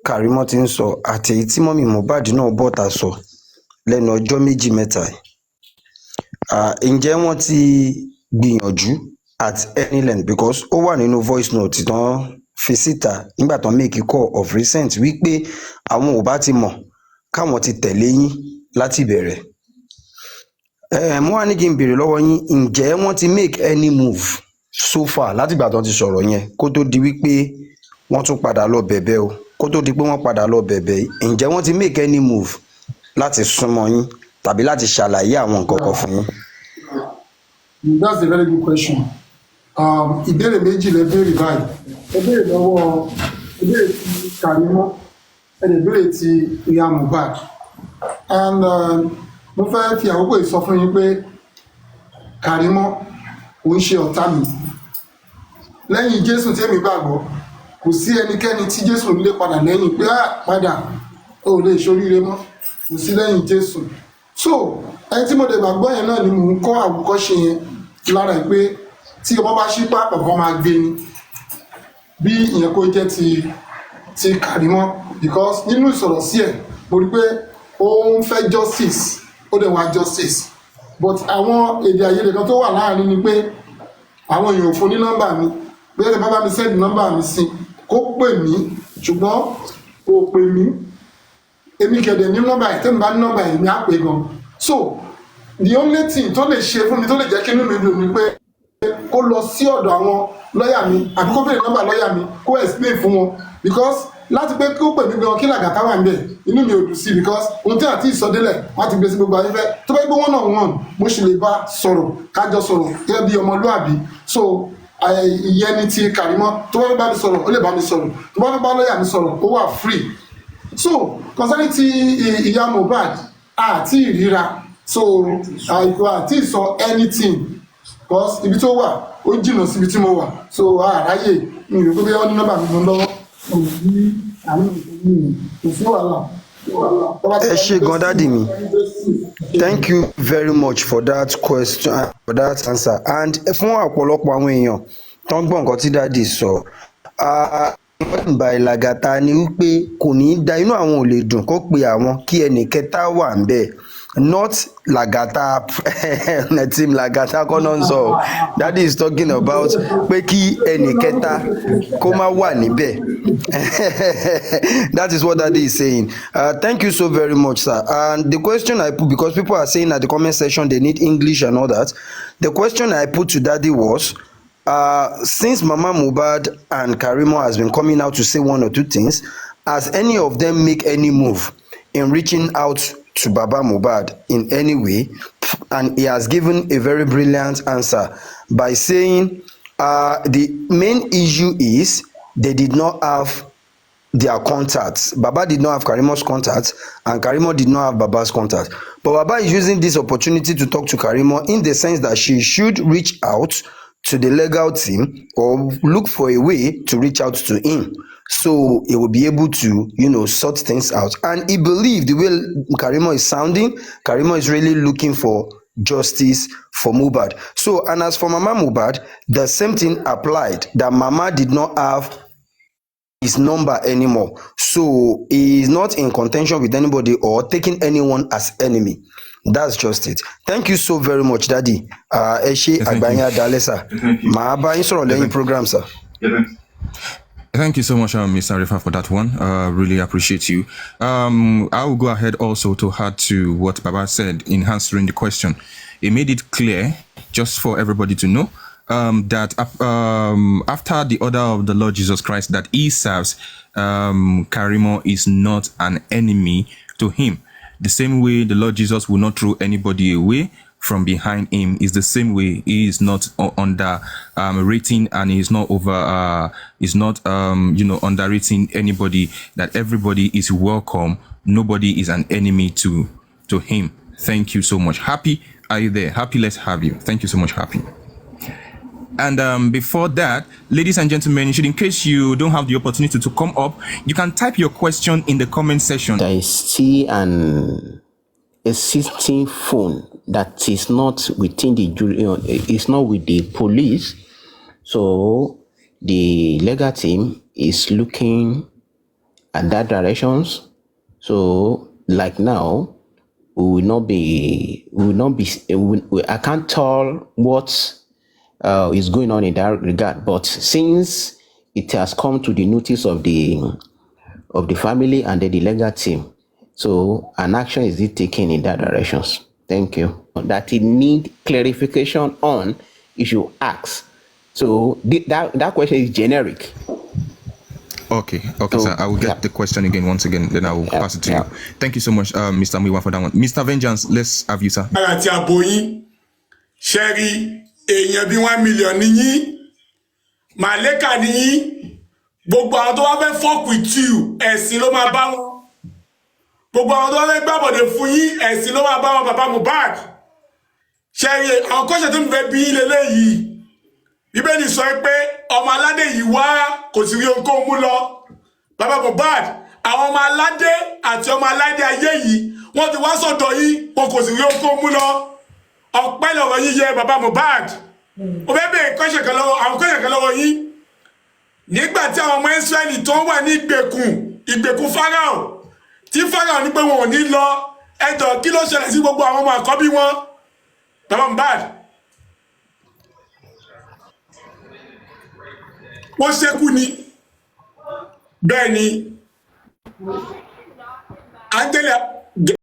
Karimo ti ń sọ àti èyí tí mọ́mì Mohbad náà bọ́ta sọ lẹ́nu ọjọ́ méjì mẹ́ta yìí, ǹjẹ́ wọ́n ti gbìyànjú at any length because ó wà nínú voice note tán fi síta nígbà tán make call of recent wípé àwọn ò bá ti mọ̀ káwọn ti tẹ̀lé yín láti bẹ̀rẹ̀. Mo wá ní kí n béèrè lọ́wọ́ yín ǹjẹ́ wọ́n ti make any move so far látìgbà tán ti sọ̀rọ̀ yẹn kó tó di wípé wọ́n tún padà lọ bẹ̀bẹ̀ o kó tó di pé wọ́n padà lọ bẹ̀bẹ̀ ǹjẹ́ wọ́n ti make any move láti súnmọ́ yín tàbí láti ṣàlàyé àwọn nǹkan kan fún yín. That's a very good question. Ìbéèrè méjì lẹ béèrè báyìí. Ẹ béèrè lọ́wọ́ ìbéèrè ti Karimo, ẹ lè béèrè ti ìyá Mohbad. And mo fẹ́ fi àkókò yìí sọ fún yín pé Karimo ò ń ṣe ọ̀tá mi. Lẹ́yìn Jésù tí èmi gbàgbọ́, kò sí ẹnikẹ́ni tí Jésù lè padà lẹ́yìn pé padà ó lè ṣoríire mọ́. Kò sí lẹ́yìn Jésù. So ẹni tí mo dẹ̀ gbàgbọ́ yẹn náà ni mò ń kọ́ àwòkọ́ṣe yẹn lára ẹ̀ pé tí ọmọ bá ṣí pápá kan máa gbé ni bí ìyẹn kó jẹ́ ti Karimo because nínú ìsọ̀rọ̀ sí ẹ̀ mo rí pé ó ń fẹ́ justice ó dẹ̀ wá justice but àwọn èdè àìyedè kan tó wà láàrin ni pé àwọn èèyàn ò fún ní nọ́mbà mi bẹ́ẹ̀ ni bàbá mi send nọ́mbà mi sí kó pè mí ṣùgbọ́n kò pè mí èmi kẹ̀dẹ̀ ní nọ́mbà ẹ̀ tẹ́mi bá ní nọ́mbà ẹ̀ ní àpè gan so the only thing tó lè ṣe fún mi tó lè jẹ́ kí inú mi dùn ni pé kó lọ sí ọ̀dọ̀ àwọn lọ́ọ̀yà mi àbí kó béèrè nọ́mbà lọ́ọ̀yà mi kó explain fún wọn because láti pé kó pè mí gan kí làgàtà wà níbẹ̀ inú mi ò dùn sí because ohun tí àti ìsọdélẹ̀ wọ́n ti gbé sí gbogbo ayéfẹ́ tó bá gbé wọ́n náà wọ́n mo sì lè bá sọ̀rọ̀ kájọ sọ̀rọ̀ gẹ́gẹ́ bí ọmọlúàbí so ìyẹn ni ti Karimo tó bá fẹ́ bá mi sọ̀rọ̀ ó lè bá mi sọ̀rọ̀ tó bá fẹ́ bá lọ́ọ̀yà mi sọ̀rọ̀ ó wà free so concerning ti ìyá Mohbad àti ìríra so àti ìsọ anything because ibi tó wà ó jìnnà síbi tí mo wà so àráyè mi ò gbé ọ́ ní nọ́mbà mi lọ́wọ́ kò sí wàhálà. Ẹ ṣé gan dádì mi. Thank you very much for that question, for that answer. And fún ọ̀pọ̀lọpọ̀ àwọn èèyàn tó ń gbọ́ nǹkan tí dádì sọ ìgbà ìlàgàtà ni wípé kò ní í da inú àwọn ò lè dùn kó pe àwọn kí ẹnì kẹta wà ń bẹ̀ not lagata team lagata kọ́nà ń sọ daddy is talking about pé kí ẹnì kẹta kó má wà níbẹ̀ that is what daddy is saying. Thank you so very much, sir. And the question I put, because people are saying at the comment section they need English and all that, the question I put to daddy was since Mama Mohbad and Karimo has been coming out to say one or two things, has any of them make any move in reaching out to Baba Mohbad in any way? And he has given a very brilliant answer by saying the main issue is they did not have their contacts. Baba did not have Karimo's contacts, and Karimo did not have Baba's contacts. But Baba is using this opportunity to talk to Karimo in the sense that she should reach out to the legal team or look for a way to reach out to him, so he will be able to, sort things out. And he believed the way Karimo is sounding, Karimo is really looking for justice for Mohbad. So, and as for Mama Mohbad, the same thing applied, that Mama did not have his number anymore, so he is not in contention with anybody or taking anyone as enemy. That's just it. Thank you so very much, Daddy. Eshe Agbanya Dalesa. Màá bá yín sọ̀rọ̀ lẹ́yìn program, sir. Thank you so much, Mr. Rifa, for that one. Really appreciate you. I will go ahead also to add to what Baba said in answering the question. He made it clear, just for everybody to know, that after the order of the Lord Jesus Christ that he serves, Karimo is not an enemy to him. The same way the Lord Jesus will not throw anybody away from behind him is the same way he is not under rating, and he is not underrating anybody. That everybody is welcome. Nobody is an enemy to him. Thank you so much. Happy, are you there? Happy, let's have you. Thank you so much, Happy. And before that, ladies and gentlemen, in case you don't have the opportunity to come up, you can type your question in the comment section. There is still an existing phone that is not within the jury, it's not with the police. So the legal team is looking at that directions. So like now, I can't tell what is going on in that regard, but since it has come to the notice of the family and the legal team, so an action is taken in that directions. Thank you. That it need clarification on, if you ask. So that question is generic. Okay, so, sir. I will get the question again once again, then I will pass it to you. Thank you so much, Mr. Miwa, for that one. Mr. Vengeance, let's have you, sir. Sherry, èèyàn bí 1 million níyí, màlẹ́kà níyí, gbogbo àwọn tó wá fẹ́ fuck with you, ẹ̀sìn ló máa bá wọn. Gbogbo àwọn tó wá fẹ́ gbàbọ̀dẹ̀ fún yín, ẹ̀sìn ló máa bá wọn, Baba Mohbad. Sherry, àwọn kọ́ṣẹ́ tó ń fẹ́ bí lélẹ́yìí. Bíbélì sọ pé ọmọ aládé yìí wá kò sì rí ohunkóhun mú lọ. Baba Mohbad, àwọn ọmọ aládé àti ọmọ aládé ayé yìí wọ́n ti wá sọ́dọ̀ yìí wọn kò sì rí ohunkóhun mú lọ. Ọpẹ́ lọ́wọ́ yín yẹ Baba Mohbad. Ó fẹ́ bèèrè kọ́ṣẹ́ kan lọ́wọ́ yín. Nígbà tí àwọn ọmọ Ísírẹ́lì tó wà ní ìgbèkùn Fáráò, tí Fáráò ní pé wọn ò ní lọ, ẹjọ́ kí ló ṣẹlẹ̀ sí gbogbo àwọn ọmọ àkọ́bí wọn? Baba Mohbad. Wọ́n ṣẹ́kù ni. Bẹ́ẹ̀ ni. Àtẹ̀lẹ̀